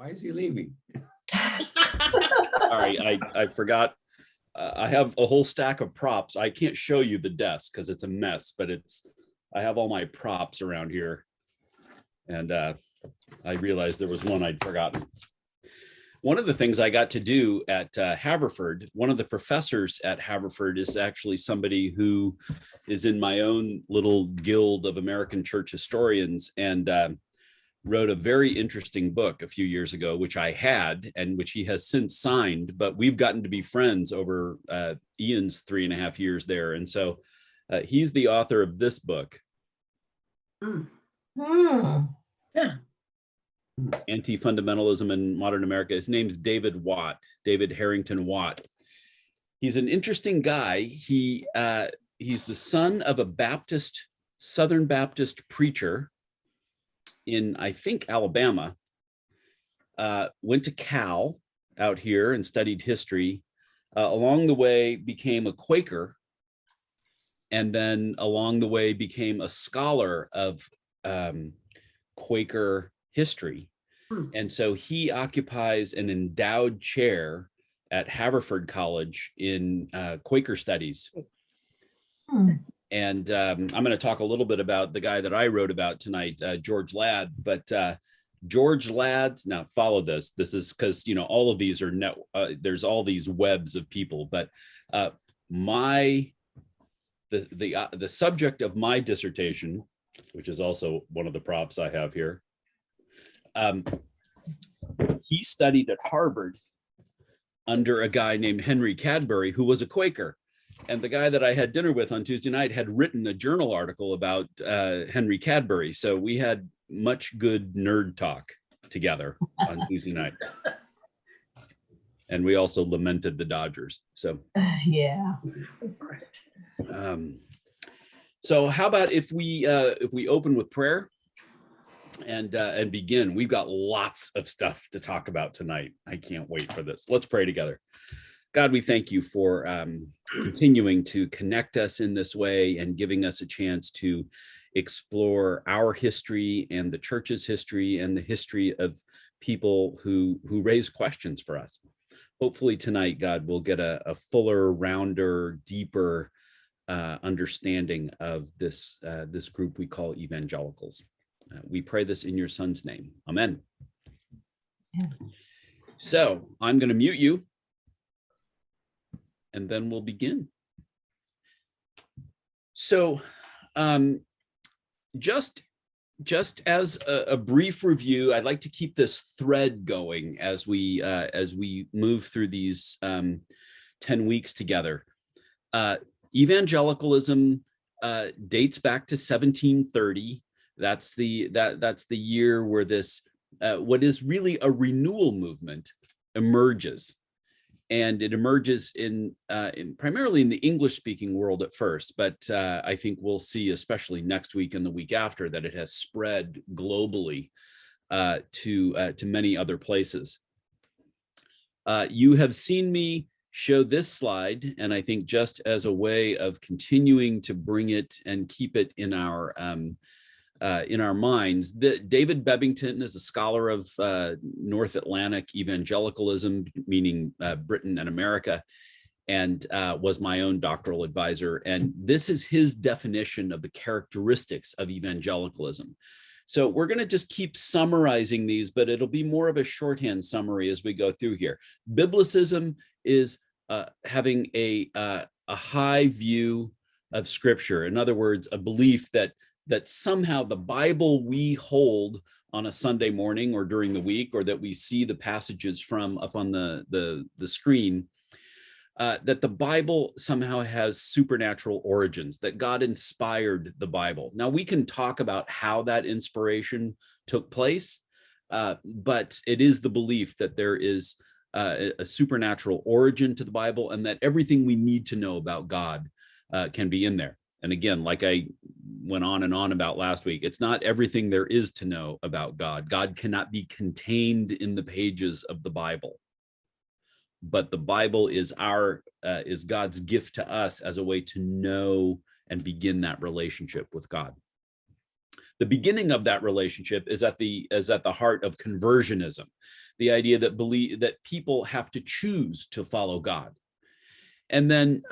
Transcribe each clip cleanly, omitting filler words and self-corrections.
Why is he leaving? Sorry, I forgot. I have a whole stack of props. I can't show you the desk because it's a mess, but I have all my props around here. And I realized there was one I'd forgotten. One of the things I got to do at Haverford, one of the professors at Haverford is actually somebody who is in my own little guild of American church historians, and wrote a very interesting book a few years ago, which I had and which he has since signed, but we've gotten to be friends over Ian's 3.5 years there. And so he's the author of this book. Yeah. Anti-Fundamentalism in Modern America. His name's David Watt, David Harrington Watt. He's an interesting guy. He's the son of a Southern Baptist preacher in, I think, Alabama. Went to Cal out here and studied history. Along the way became a Quaker, and then along the way became a scholar of Quaker history. And so he occupies an endowed chair at Haverford College in Quaker studies. And I'm going to talk a little bit about the guy that I wrote about tonight, George Ladd. But George Ladd, now follow this. This is because, you know, all of these are there's all these webs of people. But the subject of my dissertation, which is also one of the props I have here, he studied at Harvard under a guy named Henry Cadbury, who was a Quaker. And the guy that I had dinner with on Tuesday night had written a journal article about Henry Cadbury. So we had much good nerd talk together on Tuesday night. And we also lamented the Dodgers. So yeah. So how about if we open with prayer and begin? We've got lots of stuff to talk about tonight. I can't wait for this. Let's pray together. God, we thank you for continuing to connect us in this way and giving us a chance to explore our history and the church's history and the history of people who raise questions for us. Hopefully tonight, God, we'll get a fuller, rounder, deeper understanding of this group we call Evangelicals. We pray this in your Son's name. Amen. Yeah. So I'm going to mute you, and then we'll begin. So just as a brief review, I'd like to keep this thread going as we move through these 10 weeks together. Evangelicalism dates back to 1730. That's the year where this what is really a renewal movement emerges. And it emerges in primarily in the English-speaking world at first, but I think we'll see, especially next week and the week after, that it has spread globally to many other places. You have seen me show this slide, and I think just as a way of continuing to bring it and keep it in our minds, David Bebbington is a scholar of North Atlantic evangelicalism, meaning Britain and America, and was my own doctoral advisor. And this is his definition of the characteristics of evangelicalism. So we're going to just keep summarizing these, but it'll be more of a shorthand summary as we go through here. Biblicism is having a high view of Scripture. In other words, a belief that somehow the Bible we hold on a Sunday morning or during the week, or that we see the passages from up on the screen, that the Bible somehow has supernatural origins, that God inspired the Bible. Now, we can talk about how that inspiration took place, but it is the belief that there is a supernatural origin to the Bible, and that everything we need to know about God can be in there. And again, like I went on and on about last week, it's not everything there is to know about God. God cannot be contained in the pages of the Bible. But the Bible is God's gift to us as a way to know and begin that relationship with God. The beginning of that relationship is at the heart of conversionism, the idea that people have to choose to follow God. And then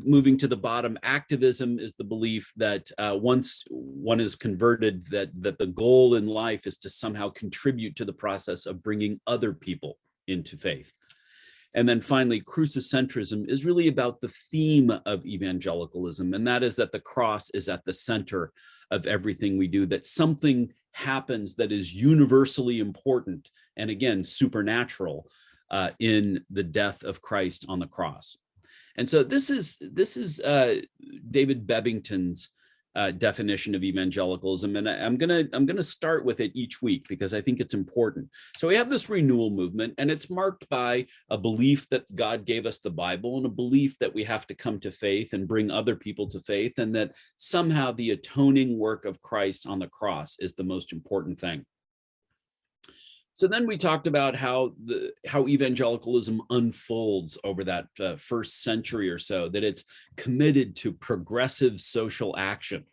moving to the bottom, activism is the belief that once one is converted, that the goal in life is to somehow contribute to the process of bringing other people into faith. And then finally, crucicentrism is really about the theme of evangelicalism, and that is that the cross is at the center of everything we do, that something happens that is universally important and, again, supernatural in the death of Christ on the cross. And so this is David Bebbington's definition of evangelicalism, and I'm gonna start with it each week because I think it's important. So we have this renewal movement, and it's marked by a belief that God gave us the Bible, and a belief that we have to come to faith and bring other people to faith, and that somehow the atoning work of Christ on the cross is the most important thing. So then we talked about how evangelicalism unfolds over that first century or so, that it's committed to progressive social action,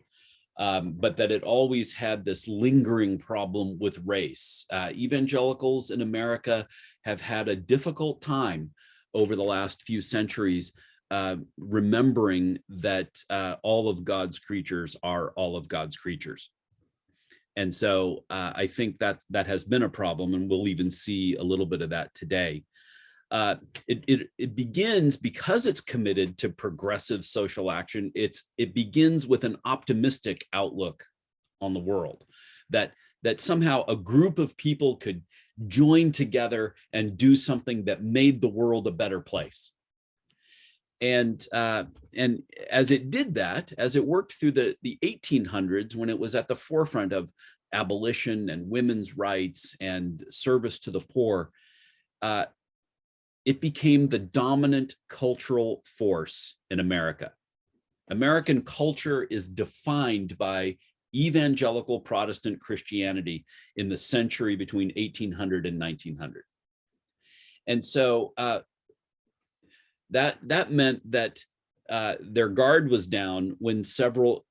but that it always had this lingering problem with race. Evangelicals in America have had a difficult time over the last few centuries remembering that all of God's creatures are all of God's creatures. And so I think that has been a problem, and we'll even see a little bit of that today. It begins, because it's committed to progressive social action, it begins with an optimistic outlook on the world, that somehow a group of people could join together and do something that made the world a better place. And as it did that, as it worked through the 1800s, when it was at the forefront of abolition and women's rights and service to the poor, it became the dominant cultural force in America. American culture is defined by evangelical Protestant Christianity in the century between 1800 and 1900. And so that meant that their guard was down when several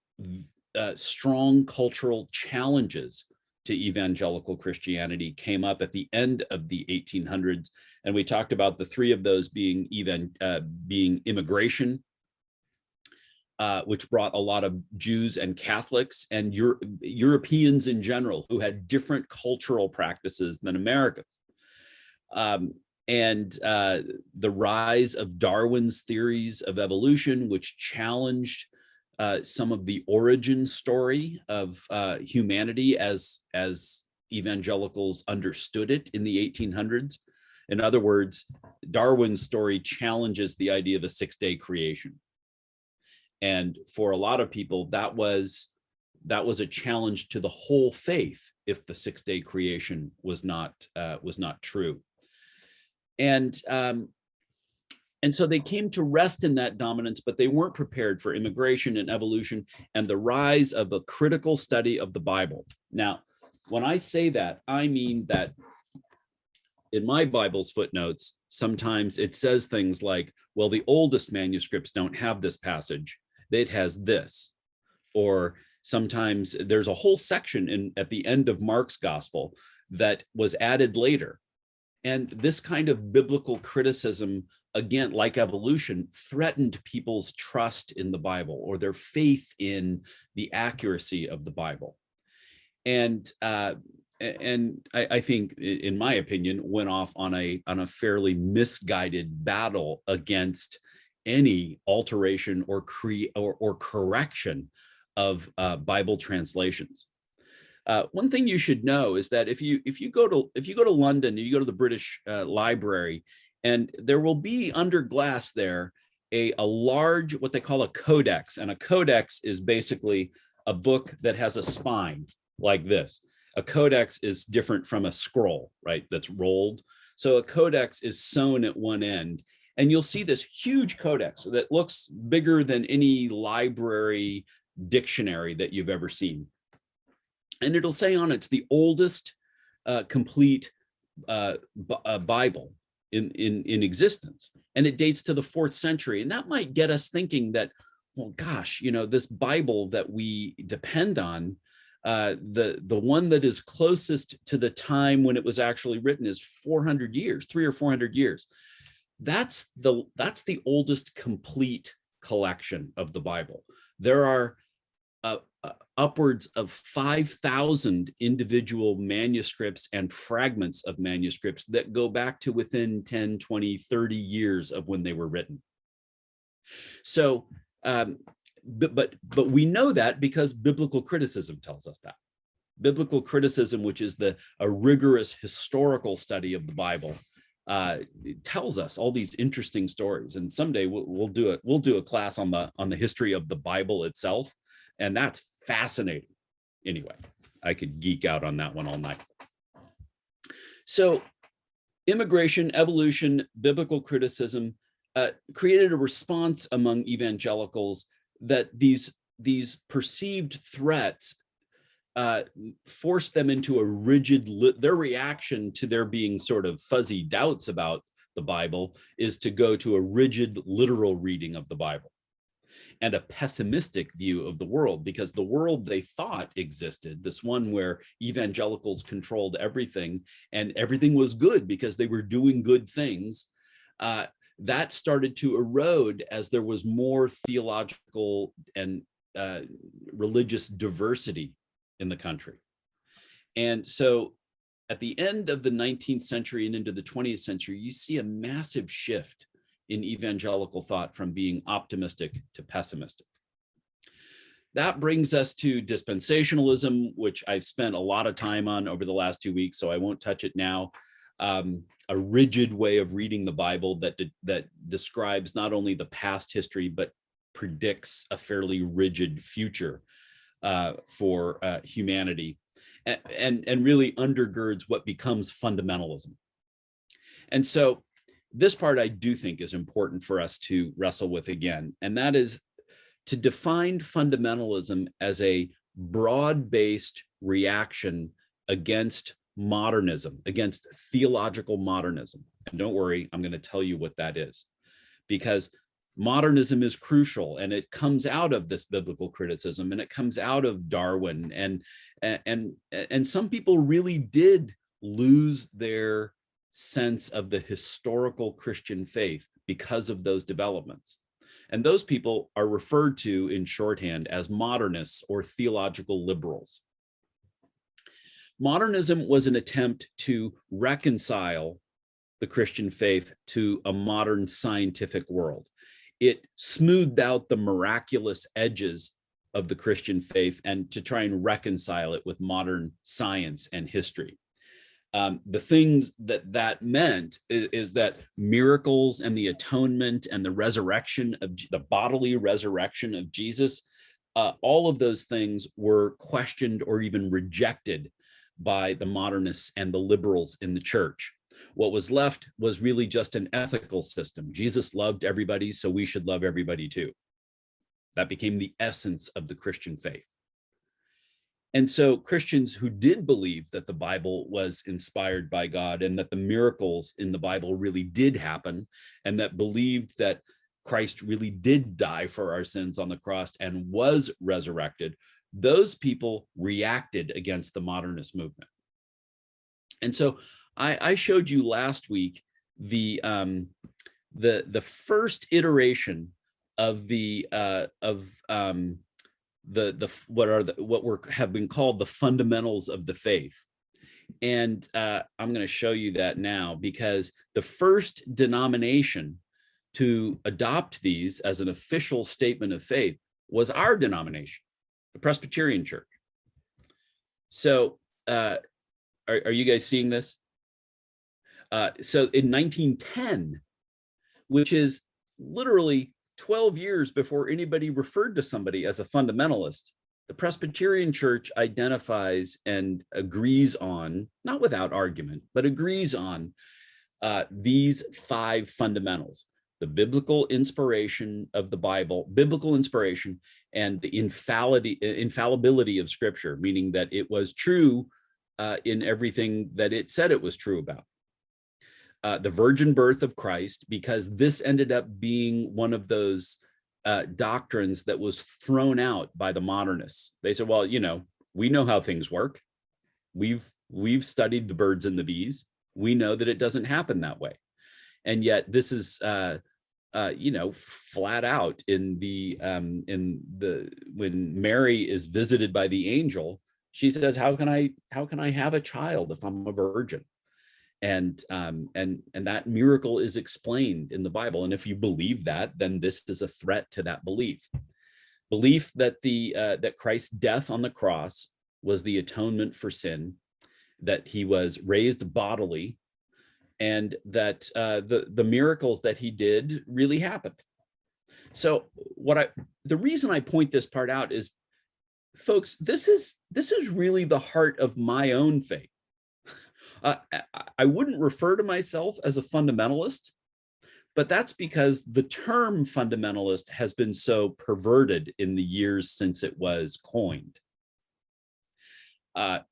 strong cultural challenges to evangelical Christianity came up at the end of the 1800s. And we talked about the three of those being immigration, which brought a lot of Jews and Catholics and Europeans in general who had different cultural practices than Americans. And the rise of Darwin's theories of evolution, which challenged some of the origin story of humanity as evangelicals understood it in the 1800s. In other words, Darwin's story challenges the idea of a six-day creation. And for a lot of people, that was a challenge to the whole faith if the six-day creation was not true. And so they came to rest in that dominance, but they weren't prepared for immigration and evolution and the rise of a critical study of the Bible. Now, when I say that, I mean that in my Bible's footnotes, sometimes it says things like, well, the oldest manuscripts don't have this passage, it has this. Or sometimes there's a whole section at the end of Mark's gospel that was added later. And this kind of biblical criticism, again, like evolution, threatened people's trust in the Bible or their faith in the accuracy of the Bible. And I think, in my opinion, went off on a fairly misguided battle against any alteration or correction of Bible translations. One thing you should know is that if you go to London, you go to the British Library, and there will be under glass there a large, what they call a codex, and a codex is basically a book that has a spine like this. A codex is different from a scroll, right? That's rolled. So a codex is sewn at one end, and you'll see this huge codex that looks bigger than any library dictionary that you've ever seen. And it'll say on it's the oldest complete Bible in existence, and it dates to the 4th century. And that might get us thinking that, well, gosh, this Bible that we depend on The one that is closest to the time when it was actually written is 400 years, 300 or 400 years. That's the oldest complete collection of the Bible. There are upwards of 5,000 individual manuscripts and fragments of manuscripts that go back to within 10, 20, 30 years of when they were written. So, but we know that because biblical criticism tells us that. Biblical criticism, which is a rigorous historical study of the Bible, it tells us all these interesting stories. And someday we'll do a class on the history of the Bible itself, and that's fascinating. Anyway, I could geek out on that one all night. So, immigration, evolution, biblical criticism created a response among evangelicals that these perceived threats forced them into a rigid, their reaction to there being sort of fuzzy doubts about the Bible is to go to a rigid literal reading of the Bible and a pessimistic view of the world, because the world they thought existed, this one where evangelicals controlled everything and everything was good because they were doing good things, that started to erode as there was more theological and religious diversity in the country. And so at the end of the 19th century and into the 20th century, you see a massive shift in evangelical thought from being optimistic to pessimistic. That brings us to dispensationalism, which I've spent a lot of time on over the last 2 weeks, so I won't touch it now. A rigid way of reading the Bible that describes not only the past history, but predicts a fairly rigid future for humanity, and really undergirds what becomes fundamentalism. And so this part I do think is important for us to wrestle with again, and that is to define fundamentalism as a broad-based reaction against modernism, against theological modernism. And don't worry, I'm going to tell you what that is, because modernism is crucial, and it comes out of this biblical criticism, and it comes out of Darwin, and some people really did lose their sense of the historical Christian faith because of those developments. And those people are referred to in shorthand as modernists or theological liberals. Modernism was an attempt to reconcile the Christian faith to a modern scientific world. It smoothed out the miraculous edges of the Christian faith and to try and reconcile it with modern science and history. The things that meant is that miracles and the atonement and the resurrection of the bodily resurrection of Jesus, all of those things were questioned or even rejected by the modernists and the liberals in the church. What was left was really just an ethical system. Jesus loved everybody, so we should love everybody too. That became the essence of the Christian faith. And so Christians who did believe that the Bible was inspired by God and that the miracles in the Bible really did happen, and that believed that Christ really did die for our sins on the cross and was resurrected, those people reacted against the modernist movement. And so I showed you last week the first iteration of what have been called the fundamentals of the faith. And I'm going to show you that now, because the first denomination to adopt these as an official statement of faith was our denomination, the Presbyterian Church. So are you guys seeing this? So in 1910, which is literally 12 years before anybody referred to somebody as a fundamentalist, the Presbyterian Church identifies and agrees on, not without argument, but agrees on these 5 fundamentals: the biblical inspiration of the Bible, biblical inspiration, and the infallibility of Scripture, meaning that it was true in everything that it said it was true about. The virgin birth of Christ, because this ended up being one of those doctrines that was thrown out by the modernists. They said, well, We know how things work. We've studied the birds and the bees. We know that it doesn't happen that way. And yet this is flat out in the when Mary is visited by the angel, she says, how can I have a child if I'm a virgin? And that miracle is explained in the Bible. And if you believe that, then this is a threat to that belief that that Christ's death on the cross was the atonement for sin, that he was raised bodily, and that the miracles that he did really happened. So the reason I point this part out is, folks, this is really the heart of my own faith. I wouldn't refer to myself as a fundamentalist, but that's because the term fundamentalist has been so perverted in the years since it was coined.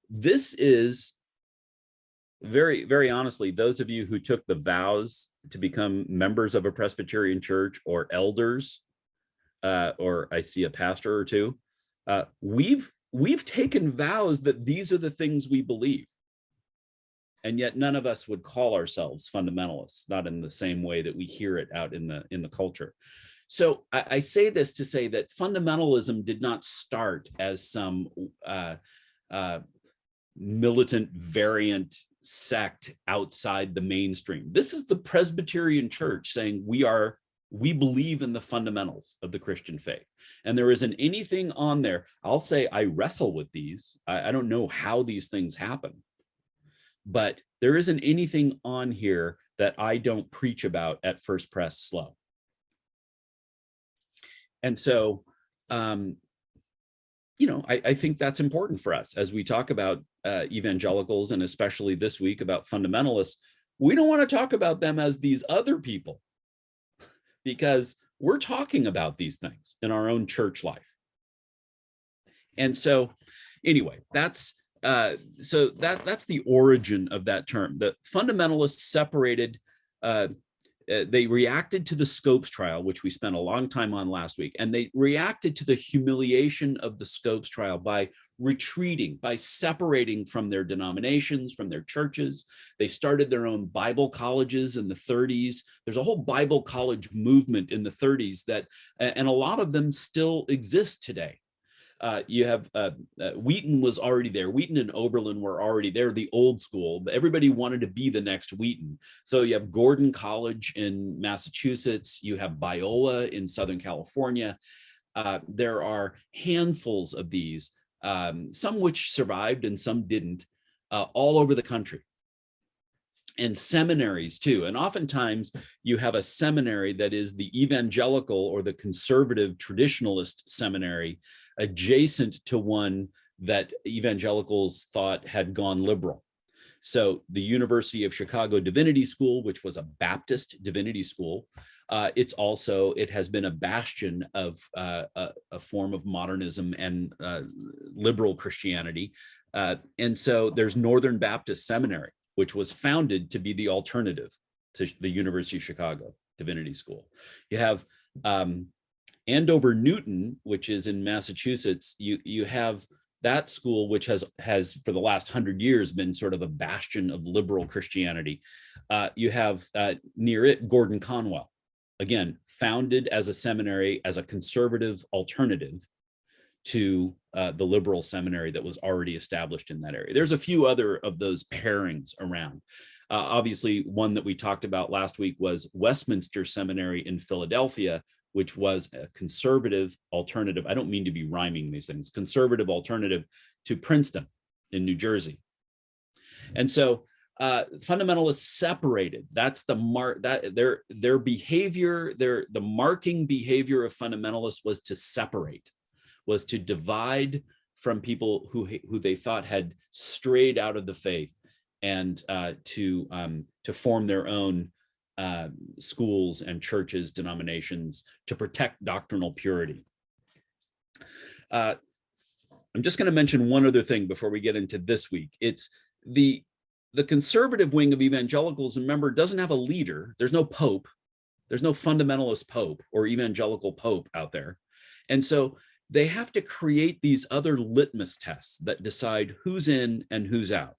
This is very, very honestly, those of you who took the vows to become members of a Presbyterian church or elders, or I see a pastor or two, we've taken vows that these are the things we believe. And yet none of us would call ourselves fundamentalists, not in the same way that we hear it out in the culture. So I say this to say that fundamentalism did not start as some militant variant sect outside the mainstream. This is the Presbyterian Church saying we believe in the fundamentals of the Christian faith. And there isn't anything on there. I'll say I wrestle with these. I don't know how these things happen, but there isn't anything on here that I don't preach about at First Pres SLO. And so, I think that's important for us as we talk about evangelicals, and especially this week about fundamentalists. We don't want to talk about them as these other people, because we're talking about these things in our own church life. And so anyway, that's the origin of that term. The fundamentalists separated, they reacted to the Scopes trial, which we spent a long time on last week, and they reacted to the humiliation of the Scopes trial by retreating, by separating from their denominations, from their churches. They started their own Bible colleges in the 30s. There's a whole Bible college movement in the 30s and a lot of them still exist today. You have Wheaton was already there. Wheaton and Oberlin were already there, the old school, but everybody wanted to be the next Wheaton. So you have Gordon College in Massachusetts. You have Biola in Southern California. There are handfuls of these, some which survived and some didn't, all over the country. And seminaries too. And oftentimes you have a seminary that is the evangelical or the conservative traditionalist seminary adjacent to one that evangelicals thought had gone liberal. So the University of Chicago Divinity School, which was a Baptist divinity school, it has been a bastion of a form of modernism and liberal Christianity. And so there's Northern Baptist Seminary, which was founded to be the alternative to the University of Chicago Divinity School. You have Andover Newton, which is in Massachusetts. You have that school, which has for the last 100 years been sort of a bastion of liberal Christianity. You have near it Gordon Conwell, again, founded as a seminary, as a conservative alternative to the liberal seminary that was already established in that area. There's a few other of those pairings around. Obviously, one that we talked about last week was Westminster Seminary in Philadelphia, which was a conservative alternative. I don't mean to be rhyming these things, conservative alternative to Princeton in New Jersey. And so fundamentalists separated. That's the mark, that their behavior, the marking behavior of fundamentalists was to separate, was to divide from people who they thought had strayed out of the faith, and to form their own schools and churches, denominations, to protect doctrinal purity. I'm just going to mention one other thing before we get into this week. It's the conservative wing of evangelicals, remember, doesn't have a leader. There's no pope. There's no fundamentalist pope or evangelical pope out there. And so they have to create these other litmus tests that decide who's in and who's out.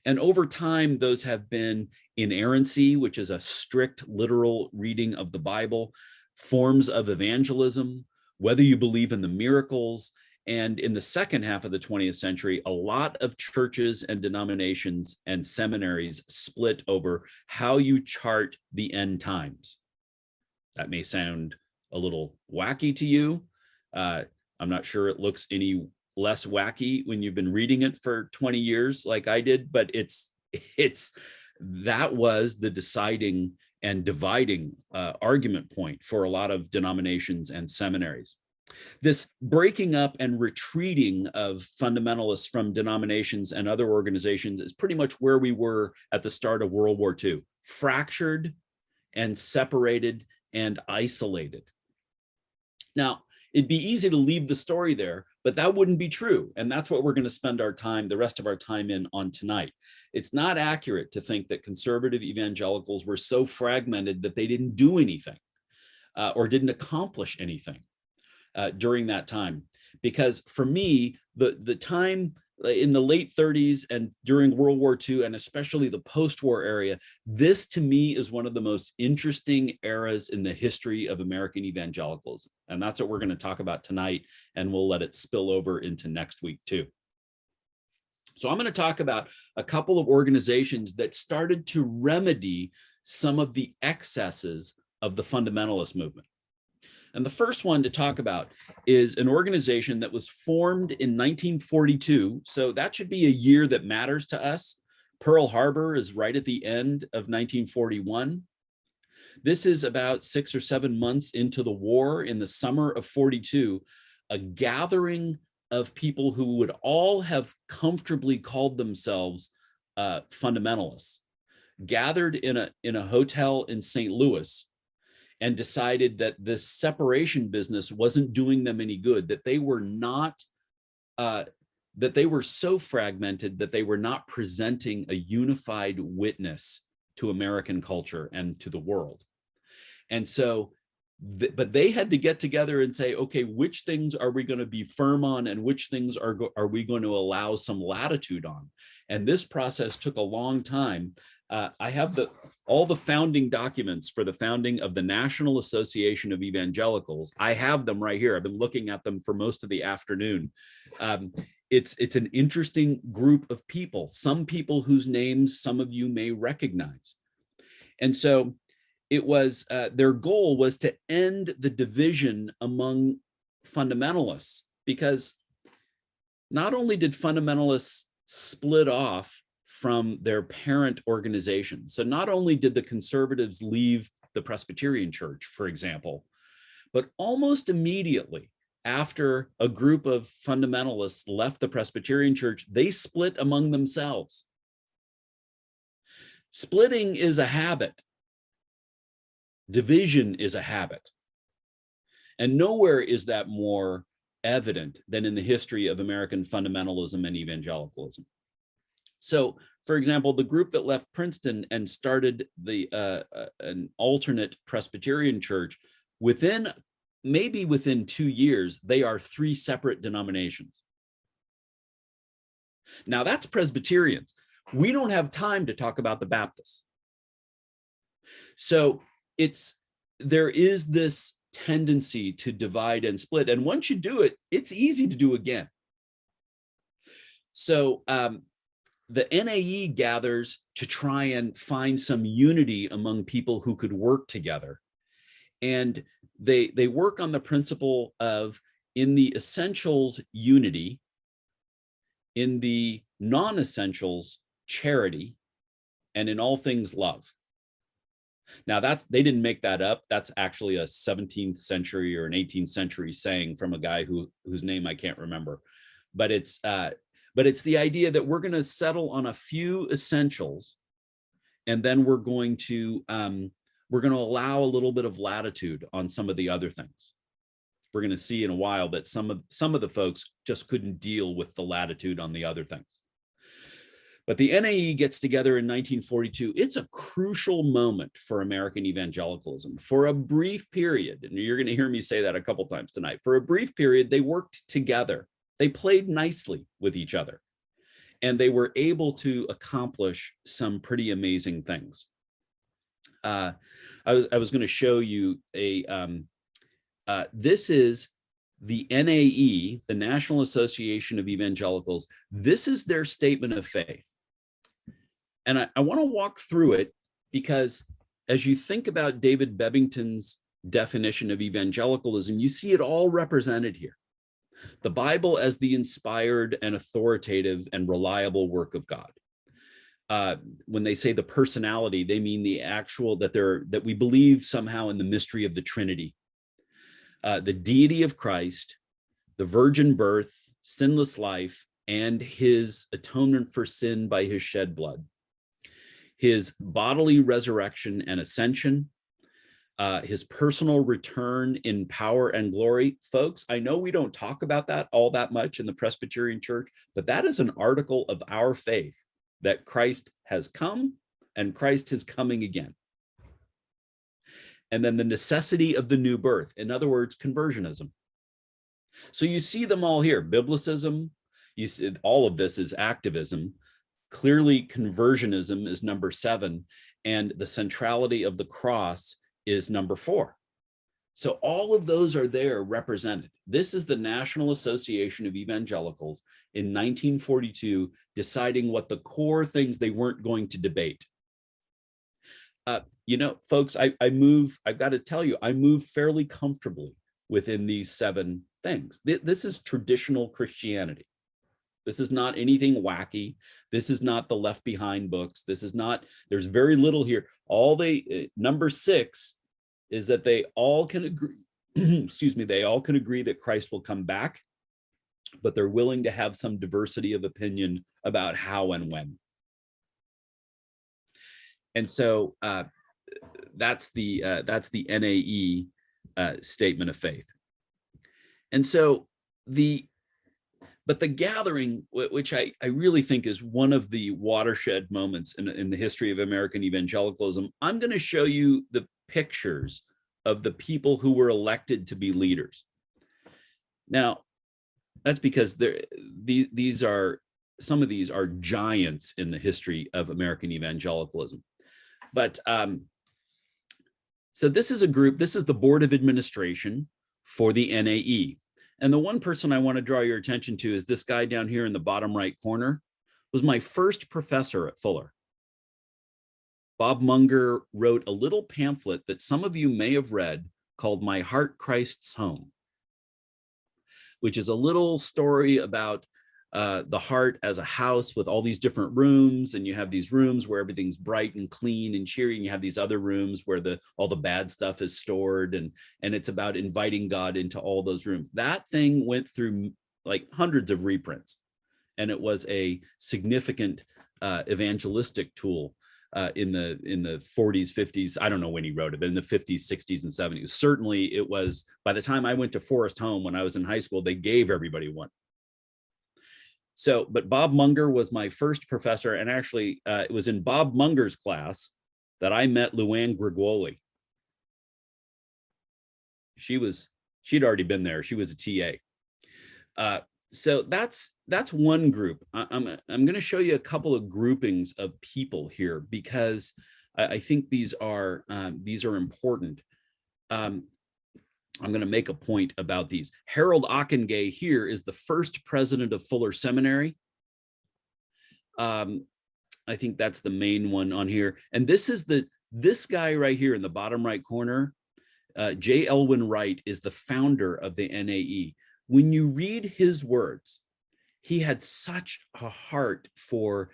And over time, those have been inerrancy, which is a strict literal reading of the Bible, forms of evangelism, whether you believe in the miracles. And in the second half of the 20th century, a lot of churches and denominations and seminaries split over how you chart the end times. That may sound a little wacky to you. I'm not sure it looks any less wacky when you've been reading it for 20 years like I did, but that was the deciding and dividing argument point for a lot of denominations and seminaries. This breaking up and retreating of fundamentalists from denominations and other organizations is pretty much where we were at the start of World War II, fractured and separated and isolated. Now, it'd be easy to leave the story there, but that wouldn't be true. And that's what we're going to spend our time, the rest of our time on tonight. It's not accurate to think that conservative evangelicals were so fragmented that they didn't do anything or didn't accomplish anything during that time. Because for me, the time in the late 30s and during World War II, and especially the post-war area, this to me is one of the most interesting eras in the history of American evangelicalism. And that's what we're going to talk about tonight, and we'll let it spill over into next week too. So I'm going to talk about a couple of organizations that started to remedy some of the excesses of the fundamentalist movement. And the first one to talk about is an organization that was formed in 1942. So that should be a year that matters to us. Pearl Harbor is right at the end of 1941. This is about 6 or 7 months into the war, in the summer of 42, a gathering of people who would all have comfortably called themselves fundamentalists, gathered in a hotel in St. Louis, and decided that this separation business wasn't doing them any good, that they were not, that they were so fragmented that they were not presenting a unified witness to American culture and to the world. And so, but they had to get together and say, okay, which things are we going to be firm on and which things are we going to allow some latitude on? And this process took a long time. I have all the founding documents for the founding of the National Association of Evangelicals. I have them right here. I've been looking at them for most of the afternoon. It's an interesting group of people, some people whose names some of you may recognize. And so it was, their goal was to end the division among fundamentalists, because not only did fundamentalists split off from their parent organization. So not only did the conservatives leave the Presbyterian Church, for example, but almost immediately after a group of fundamentalists left the Presbyterian Church, they split among themselves. Splitting is a habit. Division is a habit. And nowhere is that more evident than in the history of American fundamentalism and evangelicalism. So, for example, the group that left Princeton and started an alternate Presbyterian church, maybe within 2 years, they are 3 separate denominations. Now that's Presbyterians. We don't have time to talk about the Baptists. So there is this tendency to divide and split. And once you do it, it's easy to do again. So the NAE gathers to try and find some unity among people who could work together. And they work on the principle of, in the essentials, unity, in the non-essentials, charity, and in all things, love. Now they didn't make that up. That's actually a 17th century or an 18th century saying from a guy whose name I can't remember. But it's the idea that we're going to settle on a few essentials, and then we're going to allow a little bit of latitude on some of the other things. We're going to see in a while that some of the folks just couldn't deal with the latitude on the other things. But the NAE gets together in 1942. It's a crucial moment for American evangelicalism. For a brief period, and you're going to hear me say that a couple times tonight, for a brief period, they worked together. They played nicely with each other, and they were able to accomplish some pretty amazing things. I was going to show you this is the NAE, the National Association of Evangelicals. This is their statement of faith. And I want to walk through it because as you think about David Bebbington's definition of evangelicalism, you see it all represented here. The Bible as the inspired and authoritative and reliable work of God. When they say the personality, they mean the actual, that we believe somehow in the mystery of the Trinity. The deity of Christ, the virgin birth, sinless life, and his atonement for sin by his shed blood. His bodily resurrection and ascension, his personal return in power and glory. Folks, I know we don't talk about that all that much in the Presbyterian Church, but that is an article of our faith, that Christ has come and Christ is coming again. And then the necessity of the new birth, in other words, conversionism. So you see them all here. Biblicism, you see all of this is activism. Clearly, conversionism is number 7, and the centrality of the cross is number 4. So all of those are there represented. This is the National Association of Evangelicals in 1942 deciding what the core things they weren't going to debate. You know, folks, I've got to tell you, I move fairly comfortably within these 7 things. This is traditional Christianity. This is not anything wacky. This is not the Left Behind books. This is not, there's very little here. Number 6 is that they all can agree, excuse me, they all can agree that Christ will come back, but they're willing to have some diversity of opinion about how and when. And so that's the NAE statement of faith. And so but the gathering, which I really think is one of the watershed moments in the history of American evangelicalism, I'm going to show you the pictures of the people who were elected to be leaders. Now, that's because some of these are giants in the history of American evangelicalism. But so this is a group, this is the Board of Administration for the NAE. And the one person I want to draw your attention to is this guy down here in the bottom right corner, was my first professor at Fuller. Bob Munger wrote a little pamphlet that some of you may have read called My Heart, Christ's Home, which is a little story about the heart as a house with all these different rooms, and you have these rooms where everything's bright and clean and cheery, and you have these other rooms where all the bad stuff is stored, and it's about inviting God into all those rooms. That thing went through like hundreds of reprints, and it was a significant evangelistic tool in the 40s, 50s. I don't know when he wrote it, but in the 50s, 60s, and 70s. Certainly it was, by the time I went to Forest Home when I was in high school, they gave everybody one. So, but Bob Munger was my first professor, and actually it was in Bob Munger's class that I met Luann Grigoli. She'd already been there. She was a TA. So that's one group. I'm going to show you a couple of groupings of people here because I think these are important. I'm going to make a point about these. Harold Ockengay here is the first president of Fuller Seminary. I think that's the main one on here. And this guy right here in the bottom right corner, J. Elwyn Wright, is the founder of the NAE. When you read his words, he had such a heart for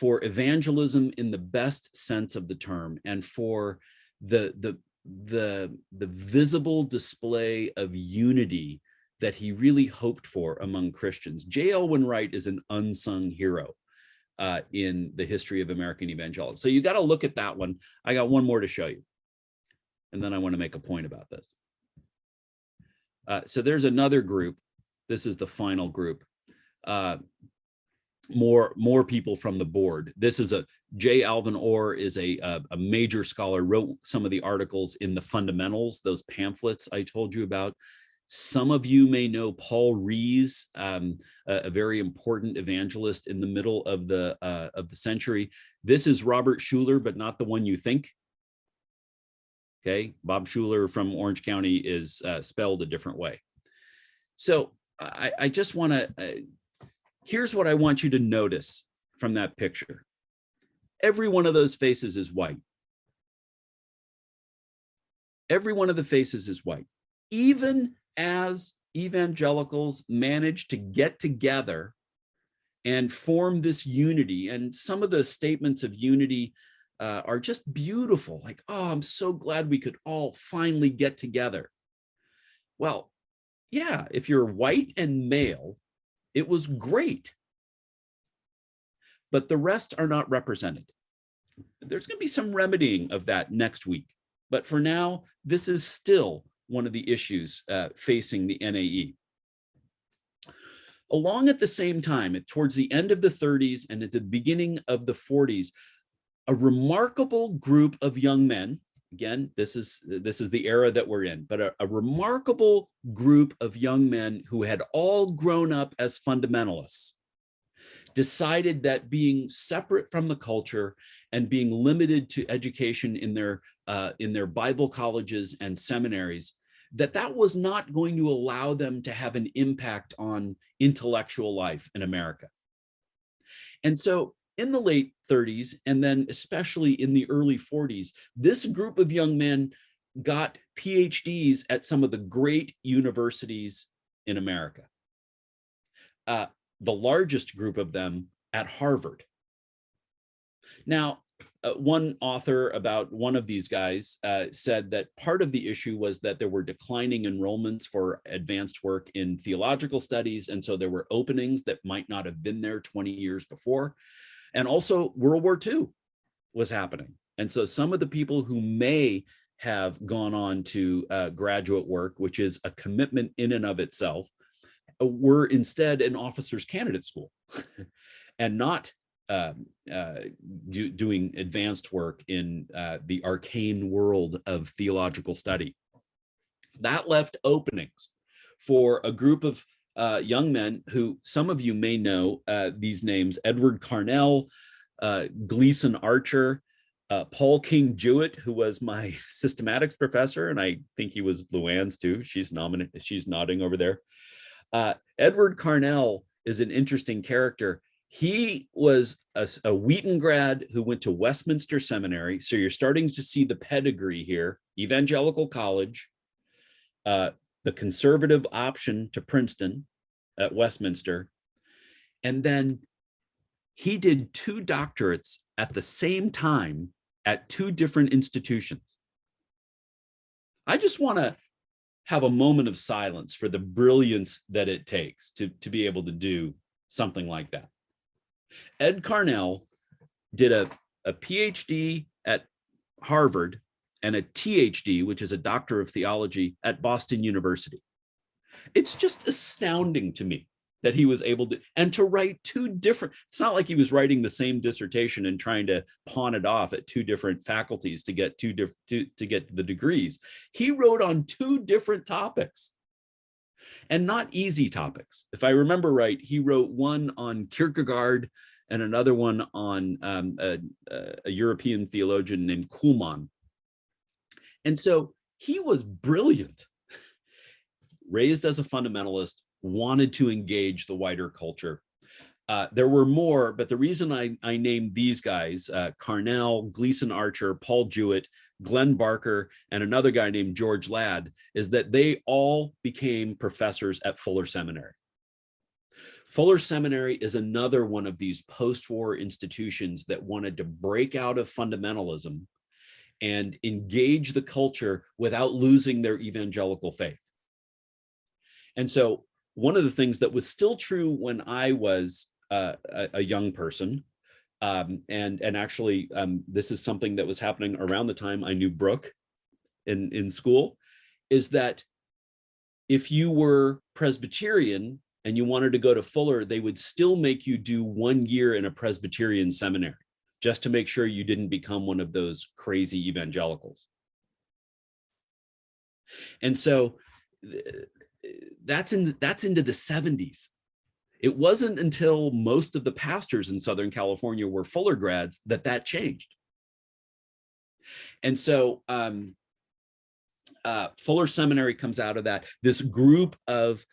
evangelism in the best sense of the term, and for the visible display of unity that he really hoped for among Christians. J. Elwyn Wright is an unsung hero in the history of American evangelicals. So you got to look at that one. I got one more to show you, and then I want to make a point about this. So there's another group. This is the final group. more people from the board. This is J. Alvin Orr is a major scholar, wrote some of the articles in the Fundamentals, those pamphlets I told you about. Some of you may know Paul Rees, a very important evangelist in the middle of the century. This is Robert Schuller, but not the one you think. Okay, Bob Schuller from Orange County is spelled a different way. So I just want to, here's what I want you to notice from that picture. Every one of those faces is white. Every one of the faces is white. Even as evangelicals manage to get together and form this unity, and some of the statements of unity are just beautiful, like, oh, I'm so glad we could all finally get together. Well, yeah, if you're white and male, it was great. But the rest are not represented. There's going to be some remedying of that next week. But for now, this is still one of the issues facing the NAE. Along at the same time, towards the end of the 30s and at the beginning of the 40s, a remarkable group of young men, again, this is the era that we're in, but a remarkable group of young men who had all grown up as fundamentalists, decided that being separate from the culture and being limited to education in their Bible colleges and seminaries, that was not going to allow them to have an impact on intellectual life in America. And so in the late 30s, and then especially in the early 40s, this group of young men got PhDs at some of the great universities in America. The largest group of them at Harvard. Now, one author about one of these guys said that part of the issue was that there were declining enrollments for advanced work in theological studies, and so there were openings that might not have been there 20 years before. And also World War II was happening. And so some of the people who may have gone on to graduate work, which is a commitment in and of itself, were instead an officer's candidate school and not doing advanced work in the arcane world of theological study. That left openings for a group of young men who some of you may know these names: Edward Carnell, Gleason Archer, Paul King Jewett, who was my systematics professor, and I think he was Luann's too. She's nodding over there. Edward Carnell is an interesting character. He was a Wheaton grad who went to Westminster Seminary. So you're starting to see the pedigree here: Evangelical College, the conservative option to Princeton at Westminster. And then he did 2 doctorates at the same time at 2 different institutions. I just want to have a moment of silence for the brilliance that it takes to be able to do something like that. Ed Carnell did a PhD at Harvard and a THD, which is a Doctor of Theology, at Boston University. It's just astounding to me that he was able to, and to write 2 different, it's not like he was writing the same dissertation and trying to pawn it off at 2 different faculties to get to get the degrees. He wrote on 2 different topics, and not easy topics. If I remember right, he wrote one on Kierkegaard and another one on a European theologian named Kuhlmann. And so he was brilliant, raised as a fundamentalist, wanted to engage the wider culture. There were more, but the reason I named these guys, Carnell, Gleason Archer, Paul Jewett, Glenn Barker, and another guy named George Ladd, is that they all became professors at Fuller Seminary. Fuller Seminary is another one of these post-war institutions that wanted to break out of fundamentalism and engage the culture without losing their evangelical faith. And so one of the things that was still true when I was a young person, and actually this is something that was happening around the time I knew Brooke in school, is that if you were Presbyterian and you wanted to go to Fuller, they would still make you do 1 year in a Presbyterian seminary just to make sure you didn't become one of those crazy evangelicals. And so that's into the 70s. It wasn't until most of the pastors in Southern California were Fuller grads that changed. And so Fuller Seminary comes out of that. This group of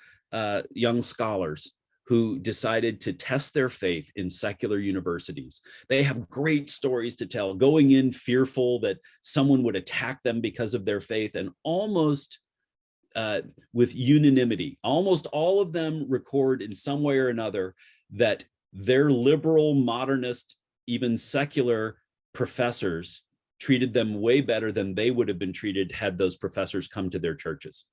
young scholars who decided to test their faith in secular universities. They have great stories to tell, going in fearful that someone would attack them because of their faith, and almost with unanimity, almost all of them record in some way or another that their liberal, modernist, even secular professors treated them way better than they would have been treated had those professors come to their churches.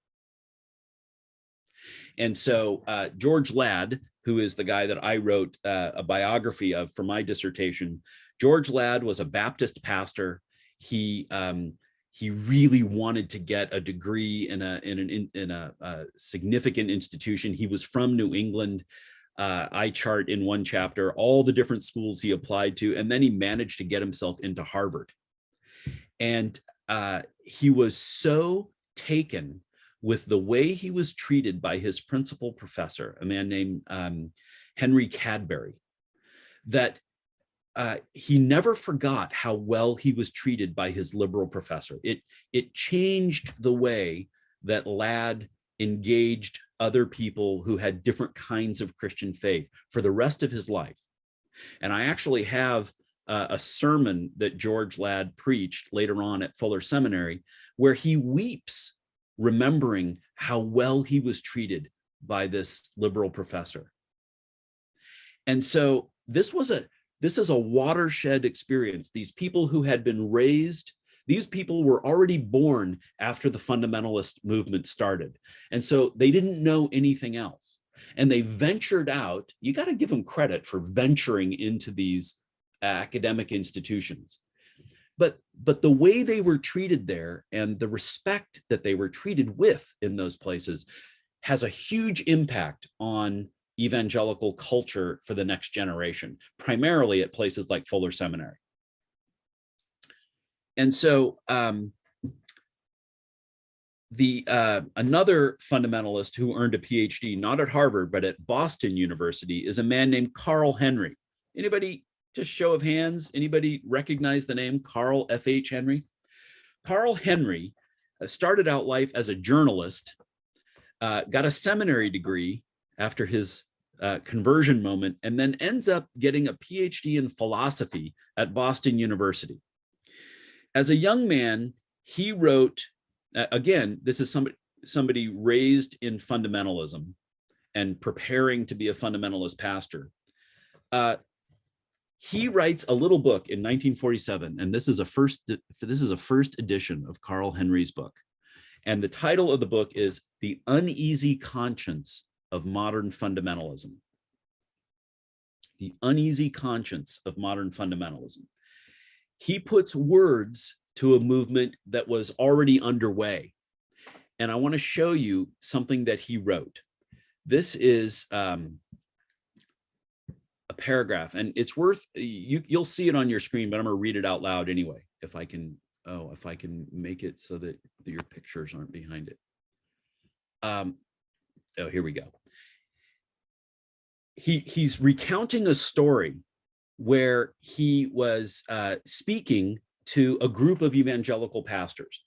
And so George Ladd, who is the guy that I wrote a biography of for my dissertation, George Ladd was a Baptist pastor. He really wanted to get a degree in a significant institution. He was from New England. I chart in one chapter all the different schools he applied to, and then he managed to get himself into Harvard. And he was so taken with the way he was treated by his principal professor, a man named Henry Cadbury, that he never forgot how well he was treated by his liberal professor. It changed the way that Ladd engaged other people who had different kinds of Christian faith for the rest of his life. And I actually have a sermon that George Ladd preached later on at Fuller Seminary, where he weeps remembering how well he was treated by this liberal professor. And so this is a watershed experience. These people who had been raised, these people were already born after the fundamentalist movement started. And so they didn't know anything else. And they ventured out. You got to give them credit for venturing into these academic institutions. But the way they were treated there and the respect that they were treated with in those places has a huge impact on evangelical culture for the next generation, primarily at places like Fuller Seminary. And so another fundamentalist who earned a PhD, not at Harvard, but at Boston University, is a man named Carl Henry. Anybody, just show of hands, anybody recognize the name Carl F.H. Henry? Carl Henry started out life as a journalist, got a seminary degree after his conversion moment, and then ends up getting a PhD in philosophy at Boston University. As a young man, he wrote, again, this is somebody raised in fundamentalism and preparing to be a fundamentalist pastor. He writes a little book in 1947, and this is a first edition of Carl Henry's book. And the title of the book is The Uneasy Conscience of Modern Fundamentalism. The Uneasy Conscience of Modern Fundamentalism. He puts words to a movement that was already underway. And I want to show you something that he wrote. This is a paragraph, and it's worth, you'll see it on your screen, but I'm going to read it out loud anyway, if I can make it so that your pictures aren't behind it. Here we go. He's recounting a story where he was speaking to a group of evangelical pastors.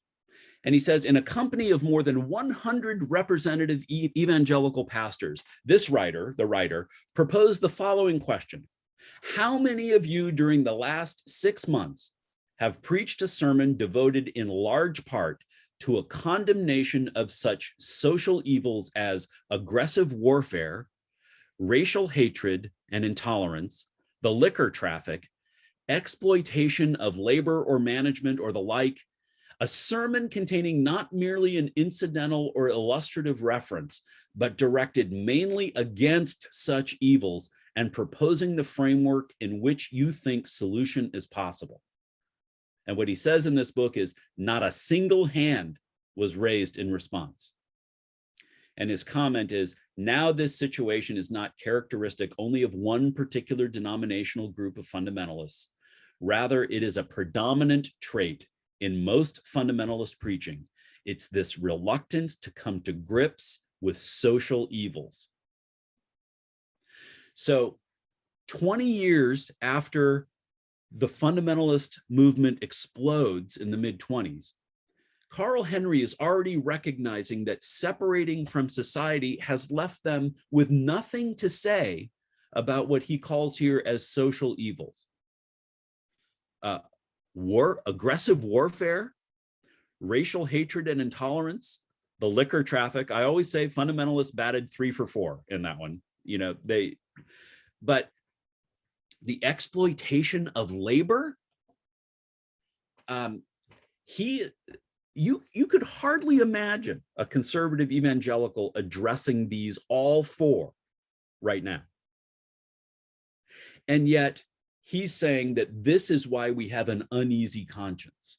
And he says, in a company of more than 100 representative evangelical pastors, this writer, the writer, proposed the following question: how many of you during the last 6 months have preached a sermon devoted in large part to a condemnation of such social evils as aggressive warfare, racial hatred and intolerance, the liquor traffic, exploitation of labor or management or the like, a sermon containing not merely an incidental or illustrative reference, but directed mainly against such evils and proposing the framework in which you think solution is possible? And what he says in this book is not a single hand was raised in response. And his comment is, Now this situation is not characteristic only of one particular denominational group of fundamentalists. Rather, it is a predominant trait in most fundamentalist preaching. It's this reluctance to come to grips with social evils. So 20 years after the fundamentalist movement explodes in the mid-20s, Carl Henry is already recognizing that separating from society has left them with nothing to say about what he calls here as social evils. Aggressive warfare, racial hatred and intolerance, the liquor traffic. I always say fundamentalists batted 3 for 4 in that one. But the exploitation of labor, you could hardly imagine a conservative evangelical addressing these all 4 right now. And yet he's saying that this is why we have an uneasy conscience.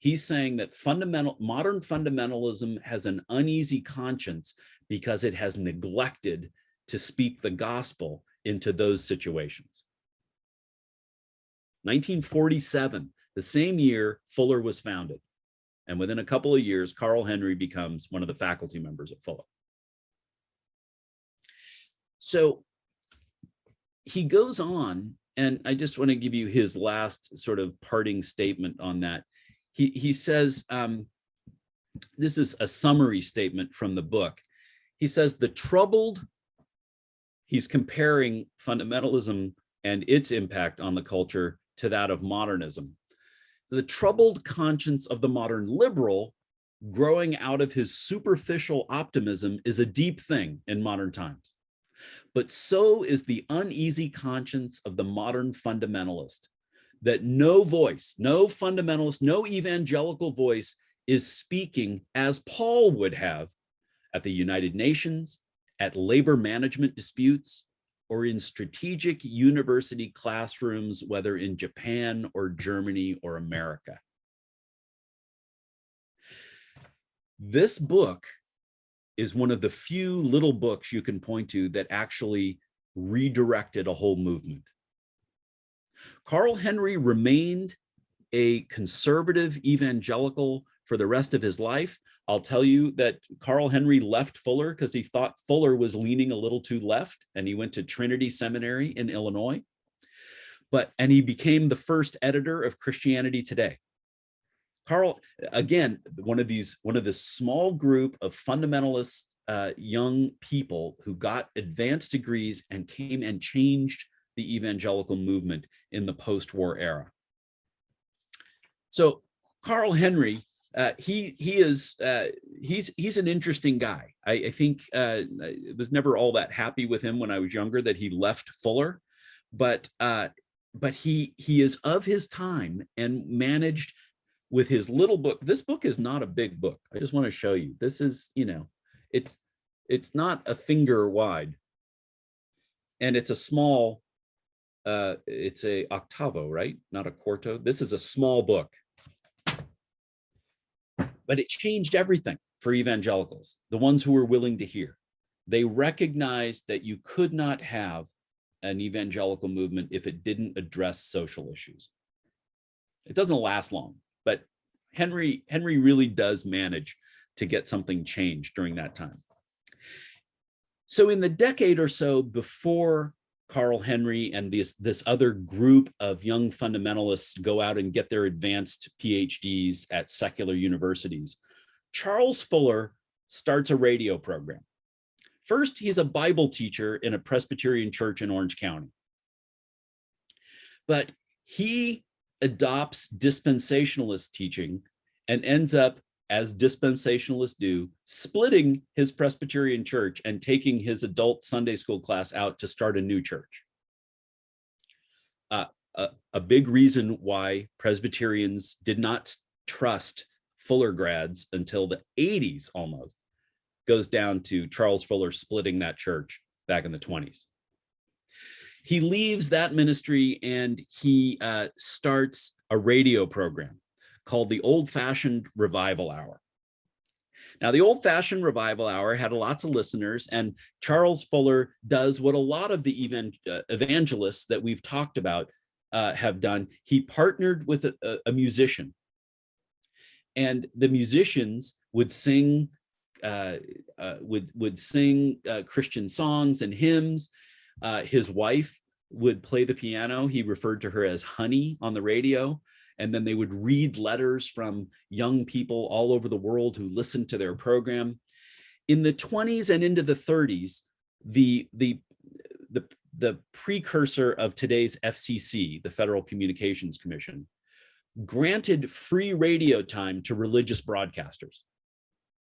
He's saying that modern fundamentalism has an uneasy conscience because it has neglected to speak the gospel into those situations. 1947, the same year Fuller was founded. And within a couple of years, Carl Henry becomes one of the faculty members at Fuller. So he goes on, and I just want to give you his last sort of parting statement on that. He says, this is a summary statement from the book. He says, he's comparing fundamentalism and its impact on the culture to that of modernism. The troubled conscience of the modern liberal growing out of his superficial optimism is a deep thing in modern times. But so is the uneasy conscience of the modern fundamentalist, that no voice, no fundamentalist, no evangelical voice is speaking as Paul would have at the United Nations, at labor management disputes, or in strategic university classrooms, whether in Japan or Germany or America. This book is one of the few little books you can point to that actually redirected a whole movement. Carl Henry remained a conservative evangelical for the rest of his life. I'll tell you that Carl Henry left Fuller because he thought Fuller was leaning a little too left, and he went to Trinity Seminary in Illinois. And he became the first editor of Christianity Today. Carl, again, one of the small group of fundamentalist young people who got advanced degrees and came and changed the evangelical movement in the post-war era. So Carl Henry, he's an interesting guy. I think I was never all that happy with him when I was younger that he left Fuller, but he is of his time and managed with his little book. This book is not a big book. I just want to show you. This is, it's not a finger wide, and it's a small. It's a octavo, right? Not a quarto. This is a small book. But it changed everything for evangelicals, the ones who were willing to hear. They recognized that you could not have an evangelical movement if it didn't address social issues. It doesn't last long, but Henry really does manage to get something changed during that time. So in the decade or so before Carl Henry and this other group of young fundamentalists go out and get their advanced PhDs at secular universities, Charles Fuller starts a radio program. First, he's a Bible teacher in a Presbyterian church in Orange County. But he adopts dispensationalist teaching and ends up, as dispensationalists do, splitting his Presbyterian church and taking his adult Sunday school class out to start a new church. A big reason why Presbyterians did not trust Fuller grads until the 80s almost goes down to Charles Fuller splitting that church back in the 20s. He leaves that ministry and he starts a radio program called the Old-Fashioned Revival Hour. Now, the old-fashioned revival hour had lots of listeners, and Charles Fuller does what a lot of the evangelists that we've talked about have done. He partnered with a musician, and the musicians would sing Christian songs and hymns. His wife would play the piano. He referred to her as Honey on the radio. And then they would read letters from young people all over the world who listened to their program. In the 20s and into the 30s, the precursor of today's FCC, the Federal Communications Commission, granted free radio time to religious broadcasters.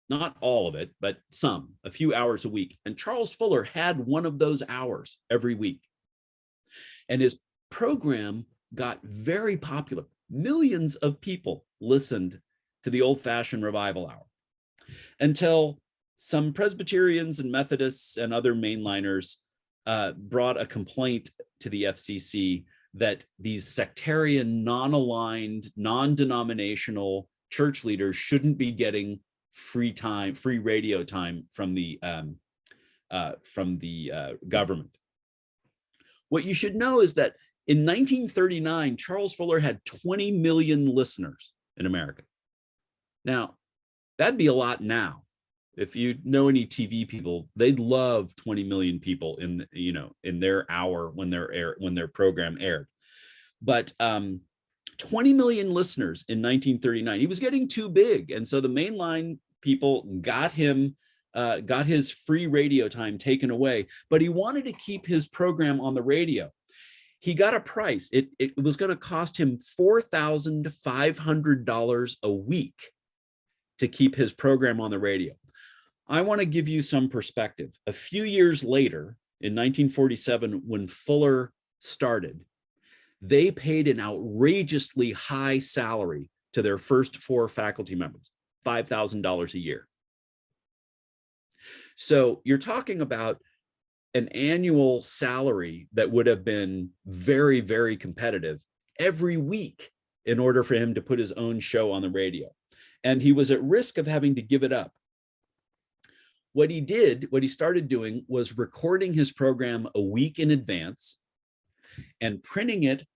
Not all of it, but some, a few hours a week. And Charles Fuller had one of those hours every week. And his program got very popular. Millions of people listened to the old-fashioned revival hour until some Presbyterians and Methodists and other mainliners brought a complaint to the FCC that these sectarian, non-aligned, non-denominational church leaders shouldn't be getting free radio time from the government. What you should know is that in 1939, Charles Fuller had 20 million listeners in America. Now, that'd be a lot now. If you know any TV people, they'd love 20 million people in their hour when their program aired. But 20 million listeners in 1939. He was getting too big, and so the mainline people got his free radio time taken away. But he wanted to keep his program on the radio. He got a price. It was going to cost him $4,500 a week to keep his program on the radio. I want to give you some perspective. A few years later, in 1947, when Fuller started, they paid an outrageously high salary to their first 4 faculty members, $5,000 a year. So you're talking about an annual salary that would have been very, very competitive every week in order for him to put his own show on the radio. And he was at risk of having to give it up. What he started doing was recording his program a week in advance and printing it,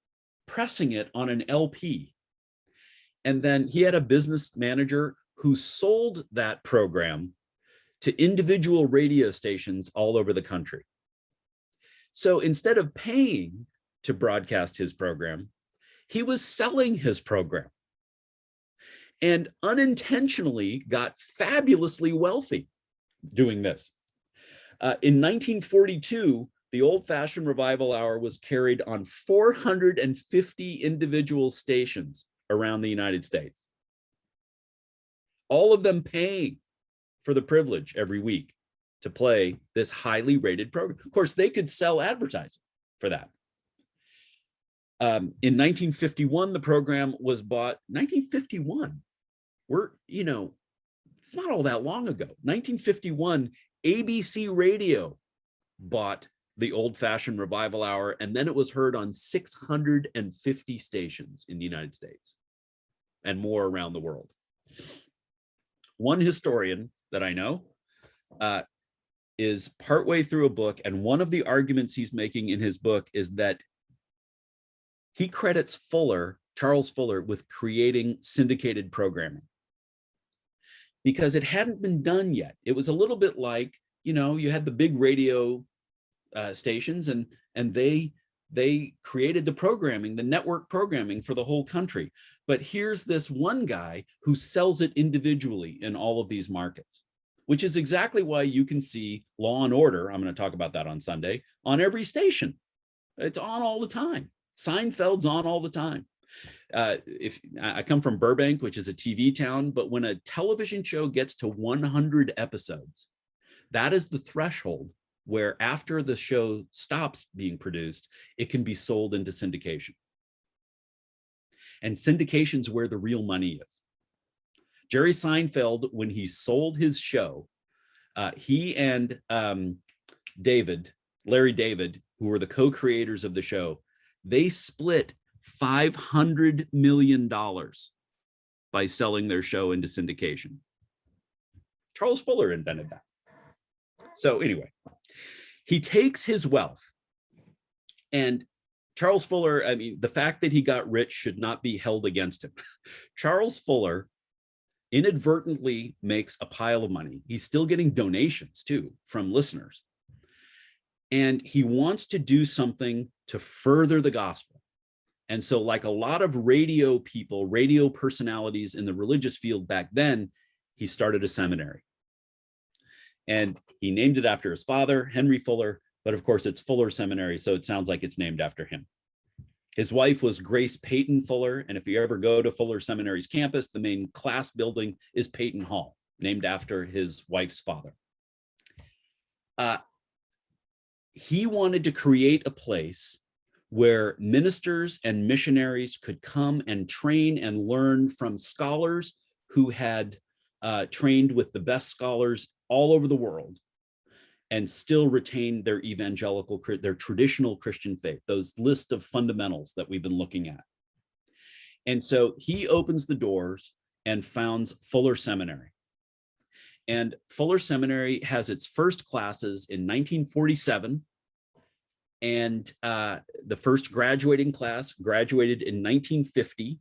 pressing it on an LP. And then he had a business manager who sold that program to individual radio stations all over the country. So instead of paying to broadcast his program, he was selling his program and unintentionally got fabulously wealthy doing this. In 1942, the old-fashioned revival hour was carried on 450 individual stations around the United States, all of them paying for the privilege every week to play this highly rated program. Of course, they could sell advertising for that. In 1951, the program was bought. 1951, it's not all that long ago. 1951, ABC Radio bought the old-fashioned revival hour, and then it was heard on 650 stations in the United States and more around the world. One historian that I know is partway through a book, and one of the arguments he's making in his book is that he credits Charles Fuller, with creating syndicated programming because it hadn't been done yet. It was a little bit like, you had the big radio stations, and they created the programming, the network programming for the whole country. But here's this one guy who sells it individually in all of these markets, which is exactly why you can see Law and Order, I'm going to talk about that on Sunday, on every station. It's on all the time. Seinfeld's on all the time. If I come from Burbank, which is a TV town, but when a television show gets to 100 episodes, that is the threshold where after the show stops being produced, it can be sold into syndication. And syndication's where the real money is. Jerry Seinfeld, when he sold his show, he and Larry David, who were the co-creators of the show, they split $500 million by selling their show into syndication. Charles Fuller invented that. So anyway, he takes his wealth, and Charles Fuller, I mean, the fact that he got rich should not be held against him. Charles Fuller inadvertently makes a pile of money. He's still getting donations too from listeners. And he wants to do something to further the gospel. And so, like a lot of radio people, radio personalities in the religious field back then, he started a seminary. And he named it after his father, Henry Fuller, but of course it's Fuller Seminary, so it sounds like it's named after him. His wife was Grace Peyton Fuller, and if you ever go to Fuller Seminary's campus, the main class building is Peyton Hall, named after his wife's father. He wanted to create a place where ministers and missionaries could come and train and learn from scholars who had trained with the best scholars all over the world and still retain their evangelical, their traditional Christian faith, those list of fundamentals that we've been looking at. And so he opens the doors and founds Fuller Seminary. And Fuller Seminary has its first classes in 1947. And the first graduating class graduated in 1950.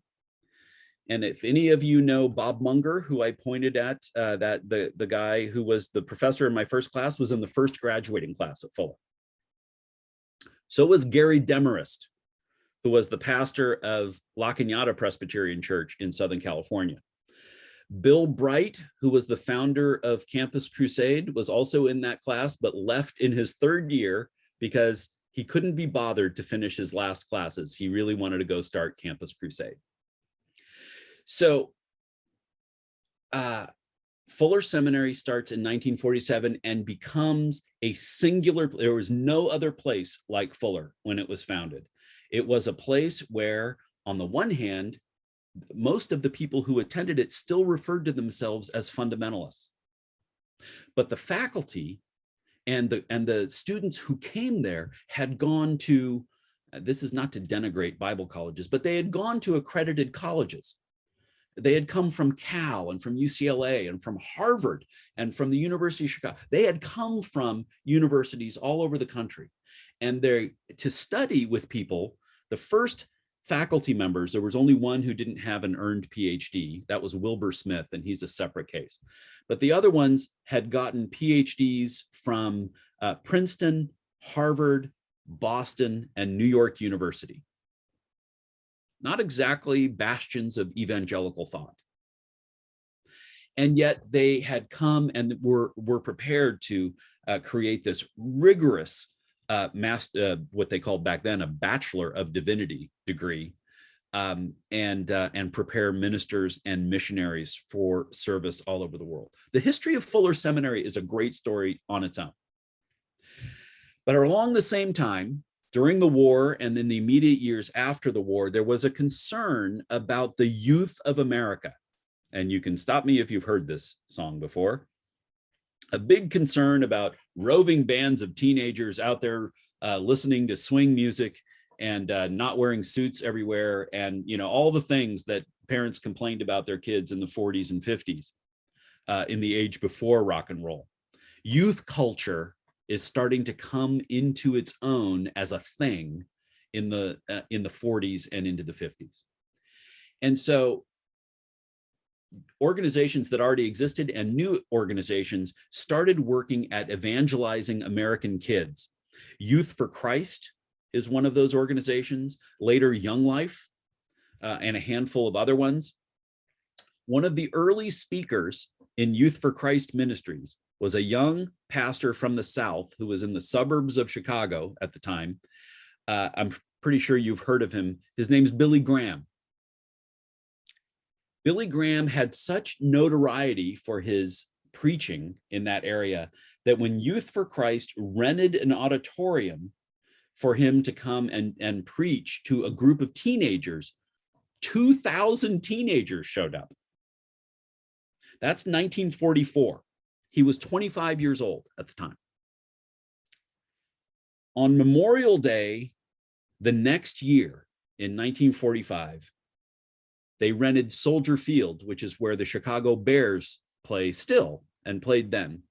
And if any of you know Bob Munger, who I pointed at, that the guy who was the professor in my first class was in the first graduating class at Fuller. So was Gary Demarest, who was the pastor of La Cañada Presbyterian Church in Southern California. Bill Bright, who was the founder of Campus Crusade, was also in that class, but left in his third year because he couldn't be bothered to finish his last classes. He really wanted to go start Campus Crusade. So Fuller Seminary starts in 1947 and becomes a singular, there was no other place like Fuller when it was founded. It was a place where, on the one hand, most of the people who attended it still referred to themselves as fundamentalists. But the faculty and the students who came there had gone to, this is not to denigrate Bible colleges, but they had gone to accredited colleges. They had come from Cal and from UCLA and from Harvard and from the University of Chicago. They had come from universities all over the country. And they're to study with people. The first faculty members, there was only one who didn't have an earned PhD. That was Wilbur Smith, and he's a separate case. But the other ones had gotten PhDs from Princeton, Harvard, Boston, and New York University. Not exactly bastions of evangelical thought. And yet they had come and were prepared to create this rigorous what they called back then a Bachelor of Divinity degree, and prepare ministers and missionaries for service all over the world. The history of Fuller Seminary is a great story on its own. But along the same time, during the war and in the immediate years after the war, there was a concern about the youth of America. And you can stop me if you've heard this song before. A big concern about roving bands of teenagers out there listening to swing music and not wearing suits everywhere, and all the things that parents complained about their kids in the 40s and 50s, in the age before rock and roll. Youth culture is starting to come into its own as a thing in the 40s and into the 50s. And so organizations that already existed and new organizations started working at evangelizing American kids. Youth for Christ is one of those organizations, later Young Life, and a handful of other ones. One of the early speakers in Youth for Christ ministries was a young pastor from the South who was in the suburbs of Chicago at the time. I'm pretty sure you've heard of him. His name's Billy Graham. Billy Graham had such notoriety for his preaching in that area that when Youth for Christ rented an auditorium for him to come and preach to a group of teenagers, 2,000 teenagers showed up. That's 1944. He was 25 years old at the time. On Memorial Day, the next year in 1945, they rented Soldier Field, which is where the Chicago Bears play still and played then,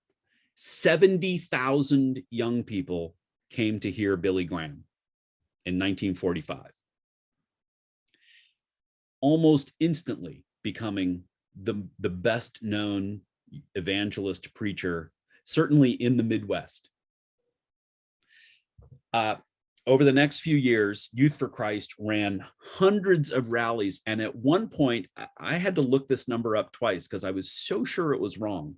70,000 young people came to hear Billy Graham in 1945, almost instantly becoming the best known evangelist preacher, certainly in the Midwest. Over the next few years, Youth for Christ ran hundreds of rallies. And at one point, I had to look this number up twice because I was so sure it was wrong.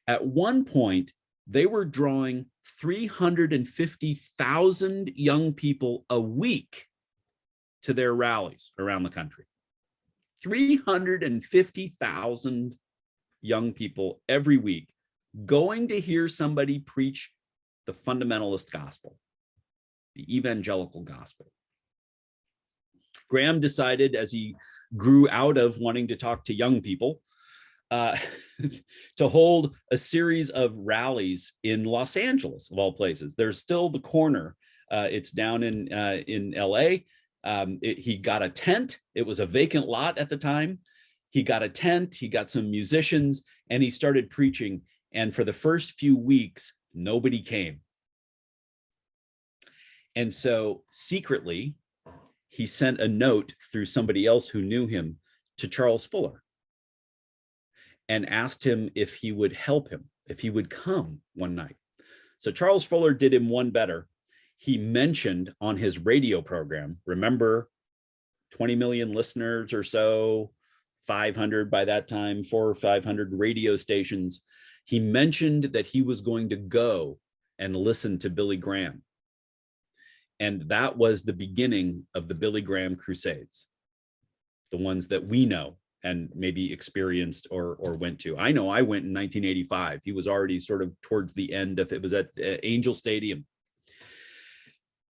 At one point, they were drawing 350,000 young people a week to their rallies around the country. 350,000 young people every week going to hear somebody preach the fundamentalist gospel, the evangelical gospel. Graham decided, as he grew out of wanting to talk to young people, to hold a series of rallies in Los Angeles, of all places. There's still the corner. It's down in LA. He got a tent. It was a vacant lot at the time. He got a tent, he got some musicians, and he started preaching. And for the first few weeks, nobody came. And so secretly, he sent a note through somebody else who knew him to Charles Fuller and asked him if he would help him, if he would come one night. So Charles Fuller did him one better. He mentioned on his radio program, remember, 20 million listeners or so, 500 by that time, 400 or 500 radio stations. He mentioned that he was going to go and listen to Billy Graham. And that was the beginning of the Billy Graham Crusades, the ones that we know and maybe experienced or went to. I know I went in 1985. He was already sort of towards the end of it. Was at Angel Stadium.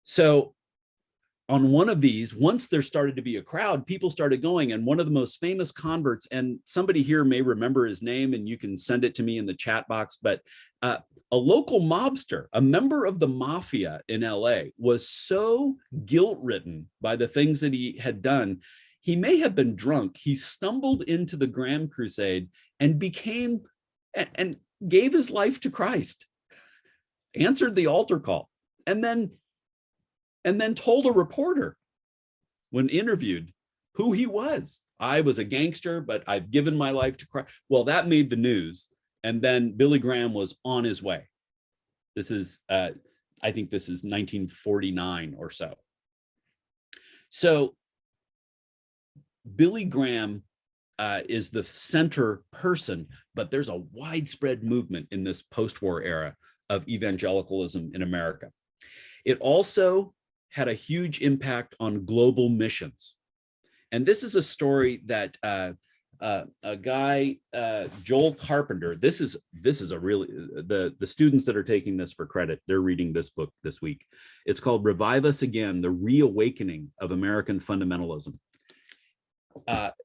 So on one of these, once there started to be a crowd, people started going. And one of the most famous converts, and somebody here may remember his name, and you can send it to me in the chat box, but a local mobster, a member of the mafia in LA, was so guilt-ridden by the things that he had done. He may have been drunk. He stumbled into the Graham Crusade and became and gave his life to Christ, answered the altar call, and then told a reporter when interviewed who he was. I was a gangster, but I've given my life to Christ. Well, that made the news. And then Billy Graham was on his way. This is, I think this is 1949 or so. So Billy Graham is the center person, but there's a widespread movement in this post-war era of evangelicalism in America. It also had a huge impact on global missions. And this is a story that a guy, Joel Carpenter, this is a really, the students that are taking this for credit, they're reading this book this week. It's called Revive Us Again, The Reawakening of American Fundamentalism.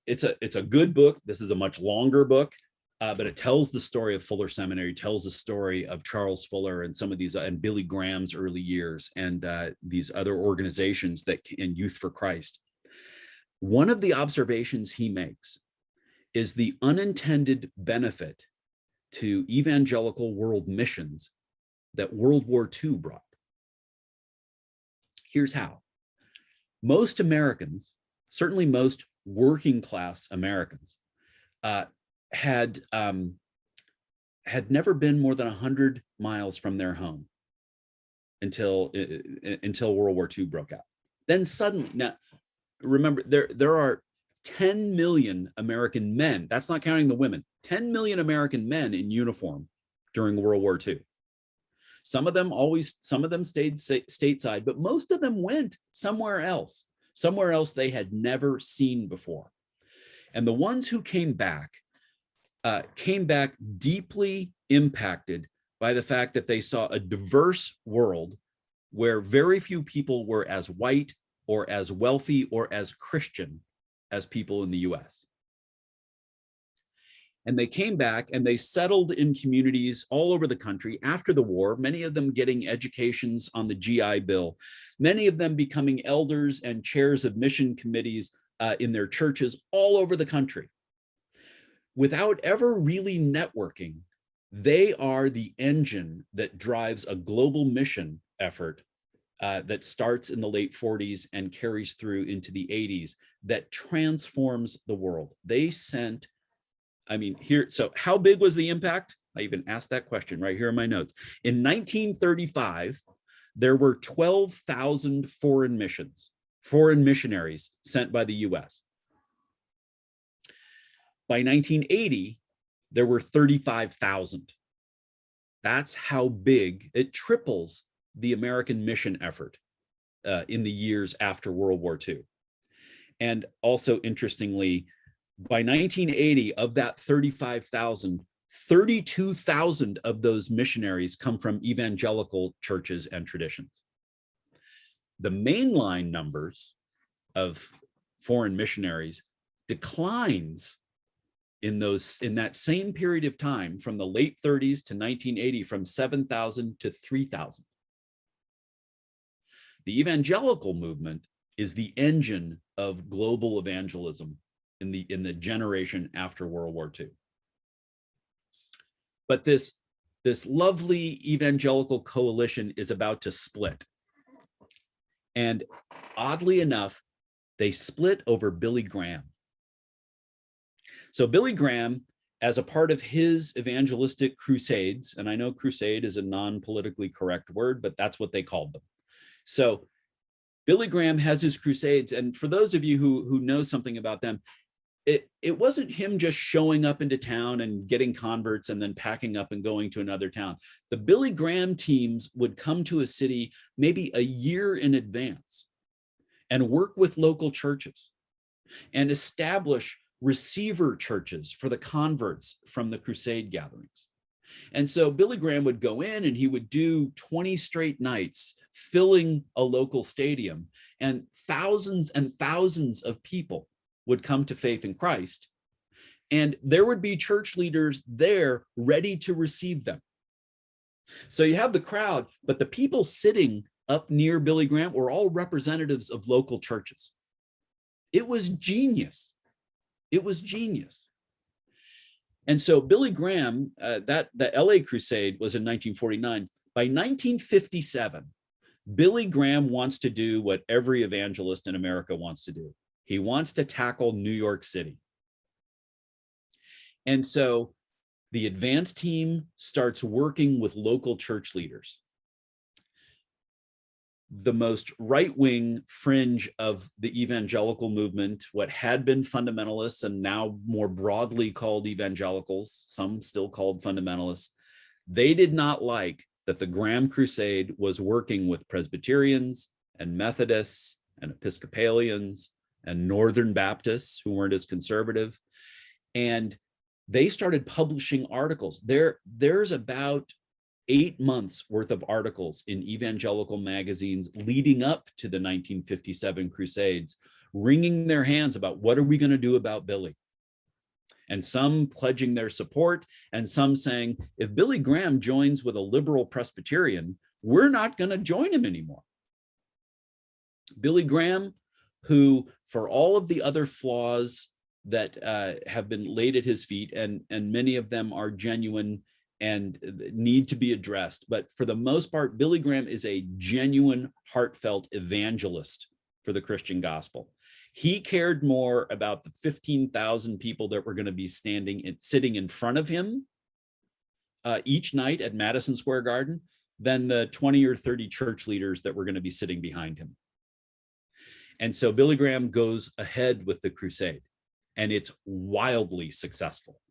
It's a good book. This is a much longer book, but it tells the story of Fuller Seminary, tells the story of Charles Fuller and some of these, and Billy Graham's early years, and these other organizations that, and Youth for Christ. One of the observations he makes is the unintended benefit to evangelical world missions that World War II brought. Here's how. Most Americans, certainly most working class Americans, had never been more than 100 miles from their home until World War II broke out. Then suddenly, now remember, there are 10 million American men, that's not counting the women, 10 million American men in uniform during World War II. Some of them stayed stateside, but most of them went somewhere else they had never seen before. And the ones who came back deeply impacted by the fact that they saw a diverse world where very few people were as white or as wealthy or as Christian as people in the US. And they came back and they settled in communities all over the country after the war, many of them getting educations on the GI Bill, many of them becoming elders and chairs of mission committees in their churches all over the country, without ever really networking They are the engine that drives a global mission effort that starts in the late 40s and carries through into the 80s that transforms the world. They sent, I mean, here, so how big was the impact? I even asked that question right here in my notes. In 1935, there were 12,000 foreign missionaries sent by the US. By 1980, there were 35,000. That's how big it triples the American mission effort in the years after World War II. And also, interestingly, by 1980, of that 35,000, 32,000 of those missionaries come from evangelical churches and traditions. The mainline numbers of foreign missionaries declines in that same period of time, from the late 30s to 1980, from 7,000 to 3,000. The evangelical movement is the engine of global evangelism in the generation after World War II. But this lovely evangelical coalition is about to split. And oddly enough, they split over Billy Graham. So Billy Graham, as a part of his evangelistic crusades, and I know crusade is a non-politically correct word, but that's what they called them. So Billy Graham has his crusades, and for those of you who know something about them, it wasn't him just showing up into town and getting converts and then packing up and going to another town. The Billy Graham teams would come to a city maybe a year in advance and work with local churches and establish receiver churches for the converts from the crusade gatherings. And so Billy Graham would go in and he would do 20 straight nights filling a local stadium, and thousands of people would come to faith in Christ. And there would be church leaders there ready to receive them. So you have the crowd, but the people sitting up near Billy Graham were all representatives of local churches. It was genius. It was genius. And so Billy Graham, the LA Crusade was in 1949. By 1957, Billy Graham wants to do what every evangelist in America wants to do. He wants to tackle New York City. And so the advance team starts working with local church leaders. The most right-wing fringe of the evangelical movement, what had been fundamentalists and now more broadly called evangelicals, some still called fundamentalists, they did not like that the Graham Crusade was working with Presbyterians and Methodists and Episcopalians and Northern Baptists who weren't as conservative. And they started publishing articles. There's about 8 months worth of articles in evangelical magazines leading up to the 1957 Crusades, wringing their hands about what are we going to do about Billy? And some pledging their support, and some saying, if Billy Graham joins with a liberal Presbyterian, we're not going to join him anymore. Billy Graham, who, for all of the other flaws that have been laid at his feet, and many of them are genuine and need to be addressed, but for the most part, Billy Graham is a genuine, heartfelt evangelist for the Christian gospel. He cared more about the 15,000 people that were going to be sitting in front of him each night at Madison Square Garden than the 20 or 30 church leaders that were going to be sitting behind him. And so Billy Graham goes ahead with the crusade, and it's wildly successful.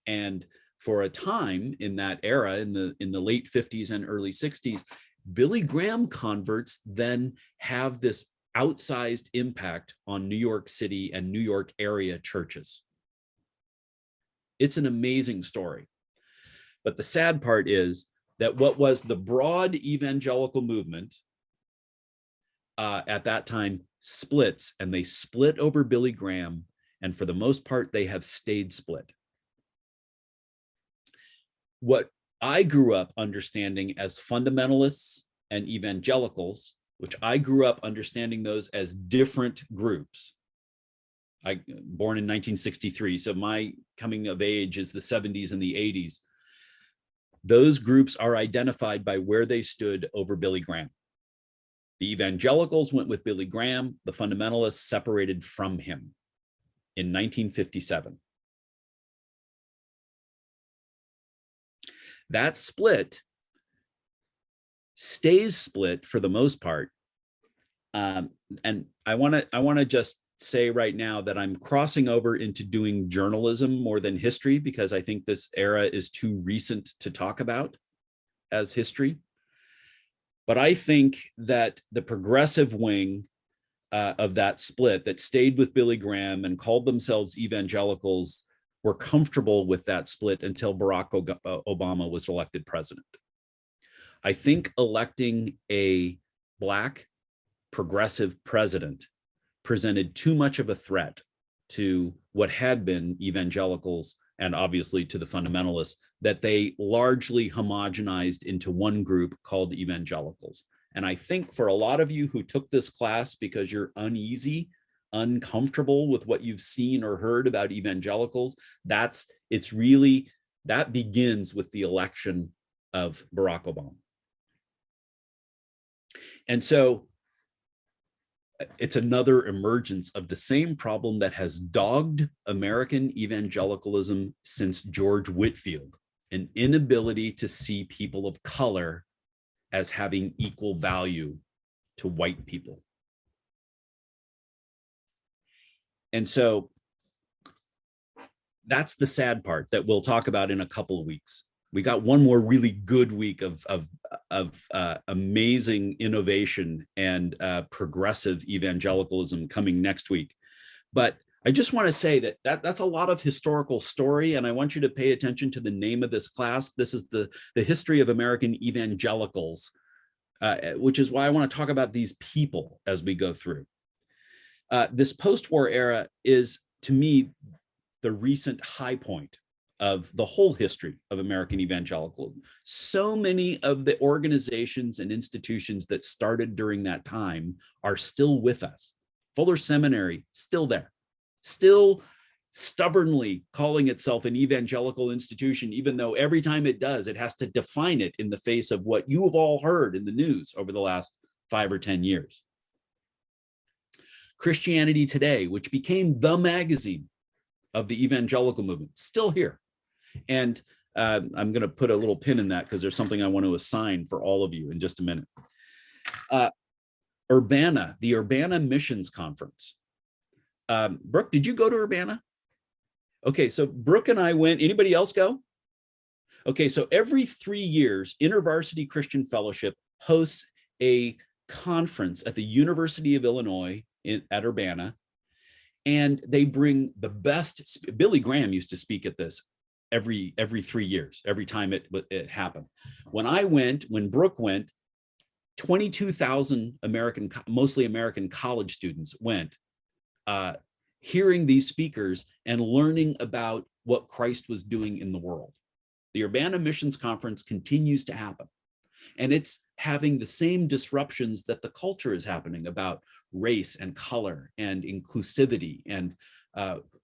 And for a time in that era, in the late 50s and early 60s, Billy Graham converts then have this outsized impact on New York City and New York area churches. It's an amazing story. But the sad part is that what was the broad evangelical movement at that time splits, and they split over Billy Graham. And for the most part, they have stayed split. What I grew up understanding as fundamentalists and evangelicals, which I grew up understanding those as different groups. Born in 1963, so my coming of age is the 70s and the 80s. Those groups are identified by where they stood over Billy Graham. The evangelicals went with Billy Graham. The fundamentalists separated from him in 1957. That split stays split for the most part. And I want to just say right now that I'm crossing over into doing journalism more than history, because I think this era is too recent to talk about as history. But I think that the progressive wing of that split that stayed with Billy Graham and called themselves evangelicals were comfortable with that split until Barack Obama was elected president. I think electing a Black progressive president presented too much of a threat to what had been evangelicals and obviously to the fundamentalists, that they largely homogenized into one group called evangelicals. And I think for a lot of you who took this class because you're uneasy, uncomfortable with what you've seen or heard about evangelicals, that begins with the election of Barack Obama. And so it's another emergence of the same problem that has dogged American evangelicalism since George Whitefield, an inability to see people of color as having equal value to white people. And so that's the sad part that we'll talk about in a couple of weeks. We got one more really good week of amazing innovation and progressive evangelicalism coming next week. But I just want to say that's a lot of historical story, and I want you to pay attention to the name of this class. This is the history of American evangelicals, which is why I want to talk about these people as we go through. This post-war era is, to me, the recent high point of the whole history of American evangelicalism. So many of the organizations and institutions that started during that time are still with us. Fuller Seminary, still there, still stubbornly calling itself an evangelical institution, even though every time it does, it has to define it in the face of what you have all heard in the news over the last 5 or 10 years. Christianity Today, which became the magazine of the evangelical movement, still here. And I'm going to put a little pin in that because there's something I want to assign for all of you in just a minute. Urbana, the Urbana Missions Conference. Brooke, did you go to Urbana? Okay, so Brooke and I went. Anybody else go? Okay, so every 3 years, InterVarsity Christian Fellowship hosts a conference at the University of Illinois at Urbana, and they bring the best. Billy Graham used to speak at this every 3 years, every time it happened. When Brooke went, 22,000 mostly American college students went, hearing these speakers and learning about what Christ was doing in the world. The Urbana Missions Conference continues to happen, and it's having the same disruptions that the culture is happening about race and color and inclusivity and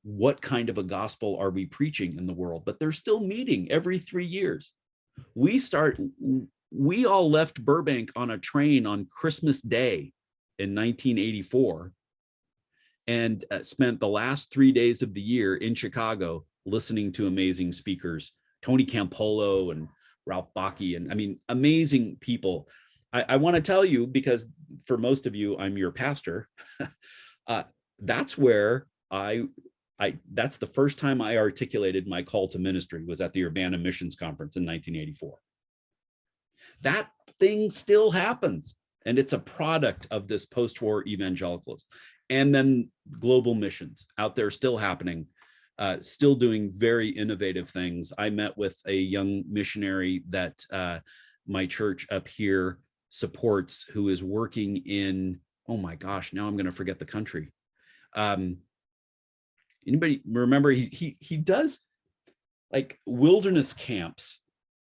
what kind of a gospel are we preaching in the world. But they're still meeting every 3 years. We all left Burbank on a train on Christmas Day in 1984 and spent the last 3 days of the year in Chicago listening to amazing speakers, Tony Campolo and Ralph Bakke, and I mean, amazing people. I want to tell you, because for most of you, I'm your pastor. That's where that's the first time I articulated my call to ministry, was at the Urbana Missions Conference in 1984. That thing still happens, and it's a product of this post-war evangelicalism. And then global missions out there still happening, still doing very innovative things. I met with a young missionary that my church up here supports, who is working in, oh my gosh, now I'm going to forget the country. Anybody remember? He does like wilderness camps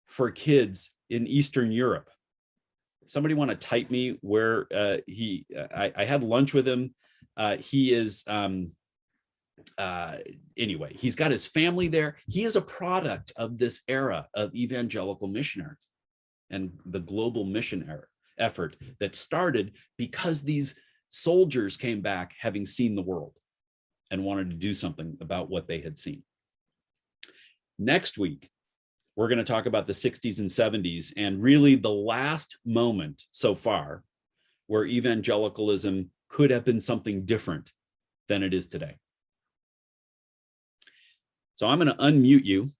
for kids in Eastern Europe. Somebody want to type me where I had lunch with him. He is Anyway, he's got his family there. He is a product of this era of evangelical missionaries and the global mission effort that started because these soldiers came back having seen the world and wanted to do something about what they had seen. Next week, we're going to talk about the 60s and 70s and really the last moment so far where evangelicalism could have been something different than it is today. So I'm going to unmute you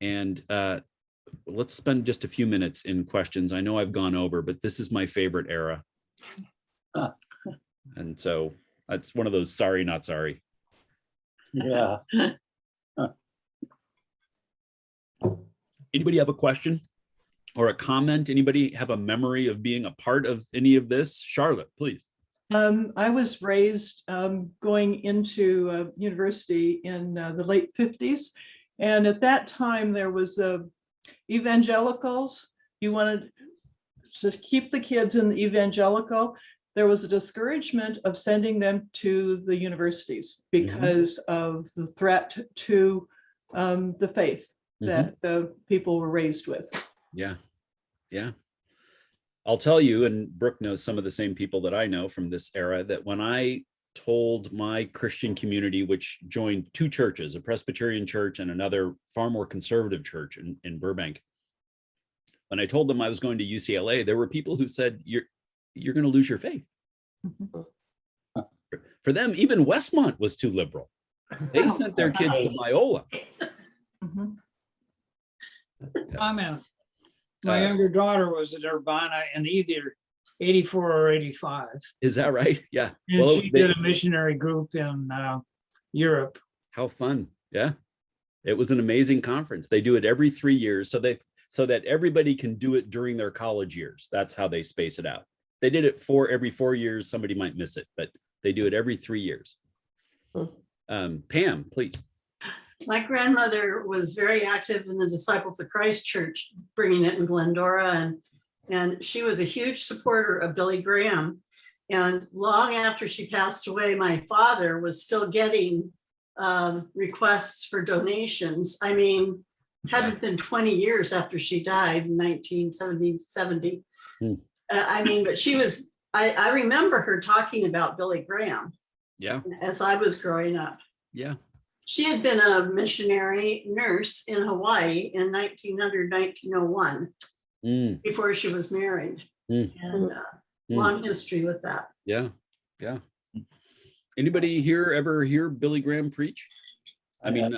and let's spend just a few minutes in questions. I know I've gone over, but this is my favorite era. And so that's one of those sorry, not sorry. Yeah. Anybody have a question or a comment? Anybody have a memory of being a part of any of this? Charlotte, please. I was raised going into university in the late 50s. And at that time, there was evangelicals. You wanted to keep the kids in the evangelical. There was a discouragement of sending them to the universities because of the threat to the faith that the people were raised with. Yeah. Yeah. I'll tell you, and Brooke knows some of the same people that I know from this era, that when I told my Christian community, which joined two churches, a Presbyterian church and another far more conservative church in Burbank, when I told them I was going to UCLA, there were people who said, you're going to lose your faith. For them, even Westmont was too liberal. They sent their kids to Biola. Comment. My younger daughter was at Urbana in either 84 or 85. Is that right? Yeah. And she did a missionary group in Europe. How fun. Yeah. It was an amazing conference. They do it every 3 years so that everybody can do it during their college years. That's how they space it out. They did it every 4 years. Somebody might miss it, but they do it every 3 years. Pam, please. My grandmother was very active in the Disciples of Christ Church, bringing it in Glendora, and she was a huge supporter of Billy Graham. And long after she passed away, my father was still getting requests for donations. I mean, hadn't been 20 years after she died in 1970. I mean, but she was, I remember her talking about Billy Graham. Yeah. As I was growing up. Yeah. She had been a missionary nurse in Hawaii in 1901 before she was married. And long history with that. Yeah. Yeah. Anybody here ever hear Billy Graham preach? I mean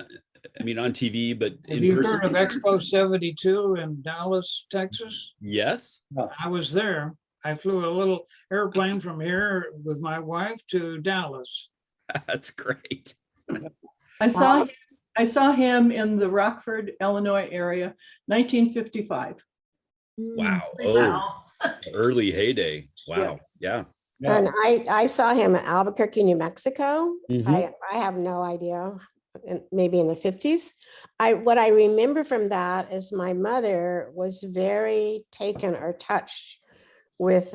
on TV, but have you heard of Expo 72 in Dallas, Texas? Yes. I was there. I flew a little airplane from here with my wife to Dallas. That's great. I saw him in the Rockford, Illinois area, 1955. Wow. Wow. Early heyday. Wow. Yeah. And I saw him in Albuquerque, New Mexico. I have no idea, maybe in the 50s. What I remember from that is my mother was very taken or touched with,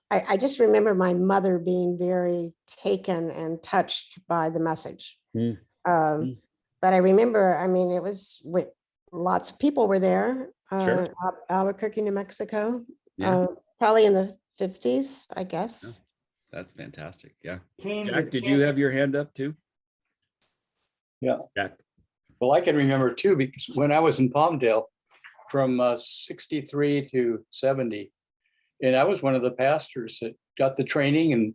I just remember my mother being very taken and touched by the message. But I remember, I mean, it was with lots of people were there, Albuquerque, New Mexico, probably in the 50s, I guess. Yeah. That's fantastic. Yeah. Jack, did you have your hand up too? Yeah. Jack. Well, I can remember too, because when I was in Palmdale from 63 to 70, and I was one of the pastors that got the training, and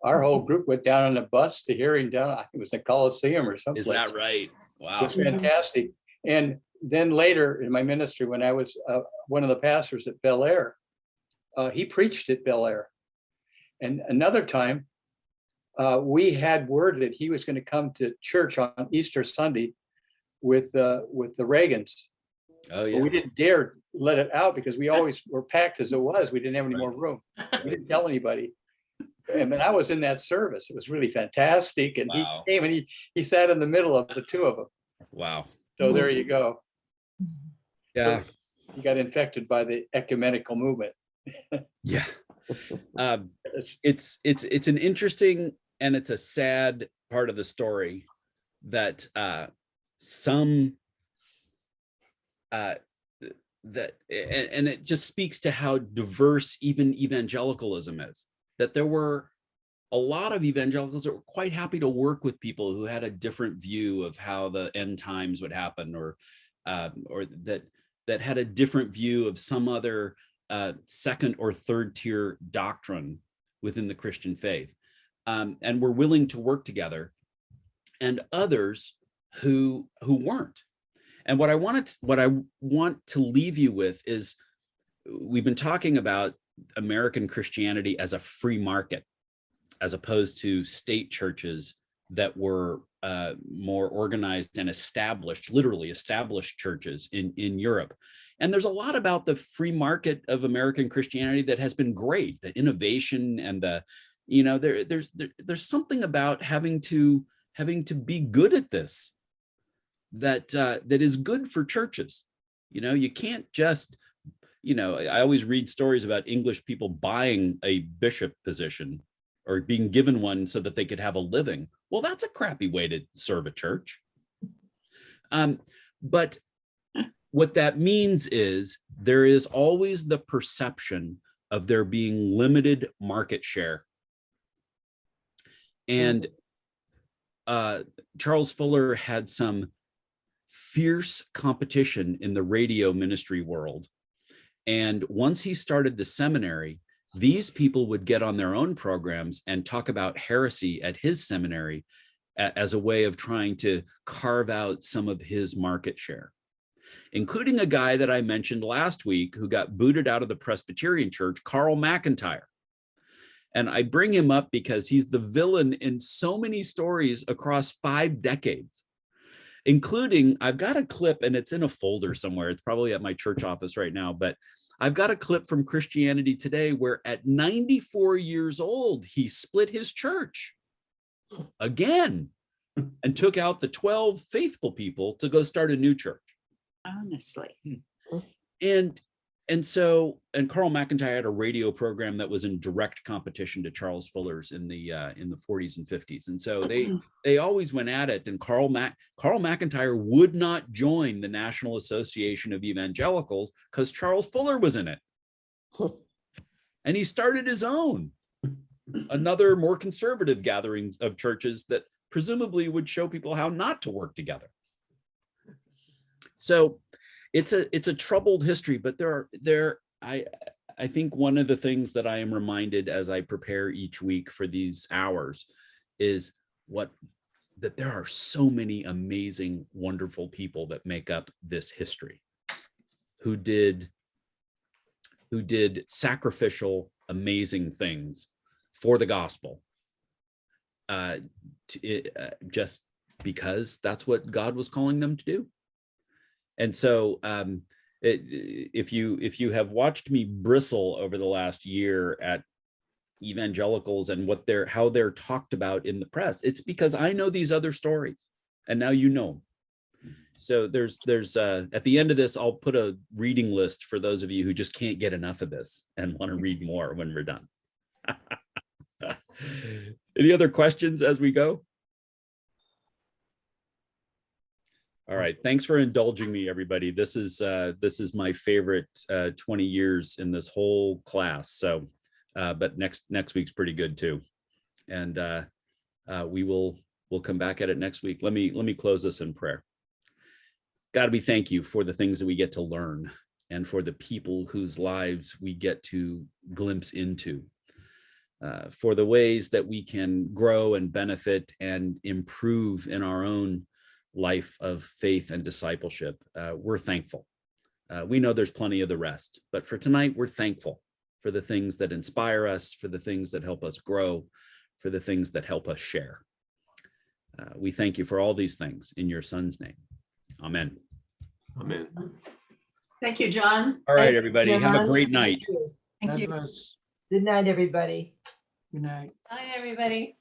our whole group went down on a bus to hearing down, I think it was the Coliseum or something. Is that right? Wow. It was fantastic. And then later in my ministry, when I was one of the pastors at Bel Air, he preached at Bel Air. And another time, we had word that he was going to come to church on Easter Sunday with the Reagans. Oh yeah. But we didn't dare let it out because we always were packed as it was. We didn't have any more room. We didn't tell anybody. And then I was in that service. It was really fantastic. And he came and he sat in the middle of the two of them. Wow. So there you go. Yeah. He got infected by the ecumenical movement. Yeah. It's an interesting it's a sad part of the story that some that and it just speaks to how diverse even evangelicalism is, that there were a lot of evangelicals that were quite happy to work with people who had a different view of how the end times would happen, or that had a different view of some other second or third tier doctrine within the Christian faith, and were willing to work together, and others who weren't. And what I want to leave you with is, we've been talking about American Christianity as a free market, as opposed to state churches that were more organized and established, literally established churches in Europe. And there's a lot about the free market of American Christianity that has been great, the innovation and the, there's something about having to be good at this that is good for churches. You can't just, I always read stories about English people buying a bishop position or being given one so that they could have a living. Well, that's a crappy way to serve a church. But what that means is there is always the perception of there being limited market share. And Charles Fuller had some fierce competition in the radio ministry world. And once he started the seminary, these people would get on their own programs and talk about heresy at his seminary as a way of trying to carve out some of his market share, including a guy that I mentioned last week who got booted out of the Presbyterian Church, Carl McIntyre. And I bring him up because he's the villain in so many stories across 5 decades, including, I've got a clip and it's in a folder somewhere. It's probably at my church office right now, but I've got a clip from Christianity Today where at 94 years old, he split his church again and took out the 12 faithful people to go start a new church. Honestly. And Carl McIntyre had a radio program that was in direct competition to Charles Fuller's in the 40s and 50s. And so they always went at it. And Carl McIntyre would not join the National Association of Evangelicals because Charles Fuller was in it. And he started his own, another more conservative gathering of churches that presumably would show people how not to work together. So it's a troubled history, but I think one of the things that I am reminded as I prepare each week for these hours is that there are so many amazing, wonderful people that make up this history who did sacrificial, amazing things for the gospel, just because that's what God was calling them to do. And so if you have watched me bristle over the last year at evangelicals and how they're talked about in the press, it's because I know these other stories, and now you know. So there's at the end of this, I'll put a reading list for those of you who just can't get enough of this and want to read more when we're done. Any other questions as we go? All right, thanks for indulging me, everybody. This is my favorite 20 years in this whole class. So, but next week's pretty good too, and we'll come back at it next week. Let me close this in prayer. God, we thank you for the things that we get to learn, and for the people whose lives we get to glimpse into, for the ways that we can grow and benefit and improve in our own life of faith and discipleship. We're thankful. We know there's plenty of the rest, but for tonight, we're thankful for the things that inspire us, for the things that help us grow, for the things that help us share. We thank you for all these things in your Son's name. Amen. Amen. Thank you, John. All right, Thank you, everybody. Have a John. great night. Thank you. Thank you. Good night, everybody. Good night. Bye, everybody.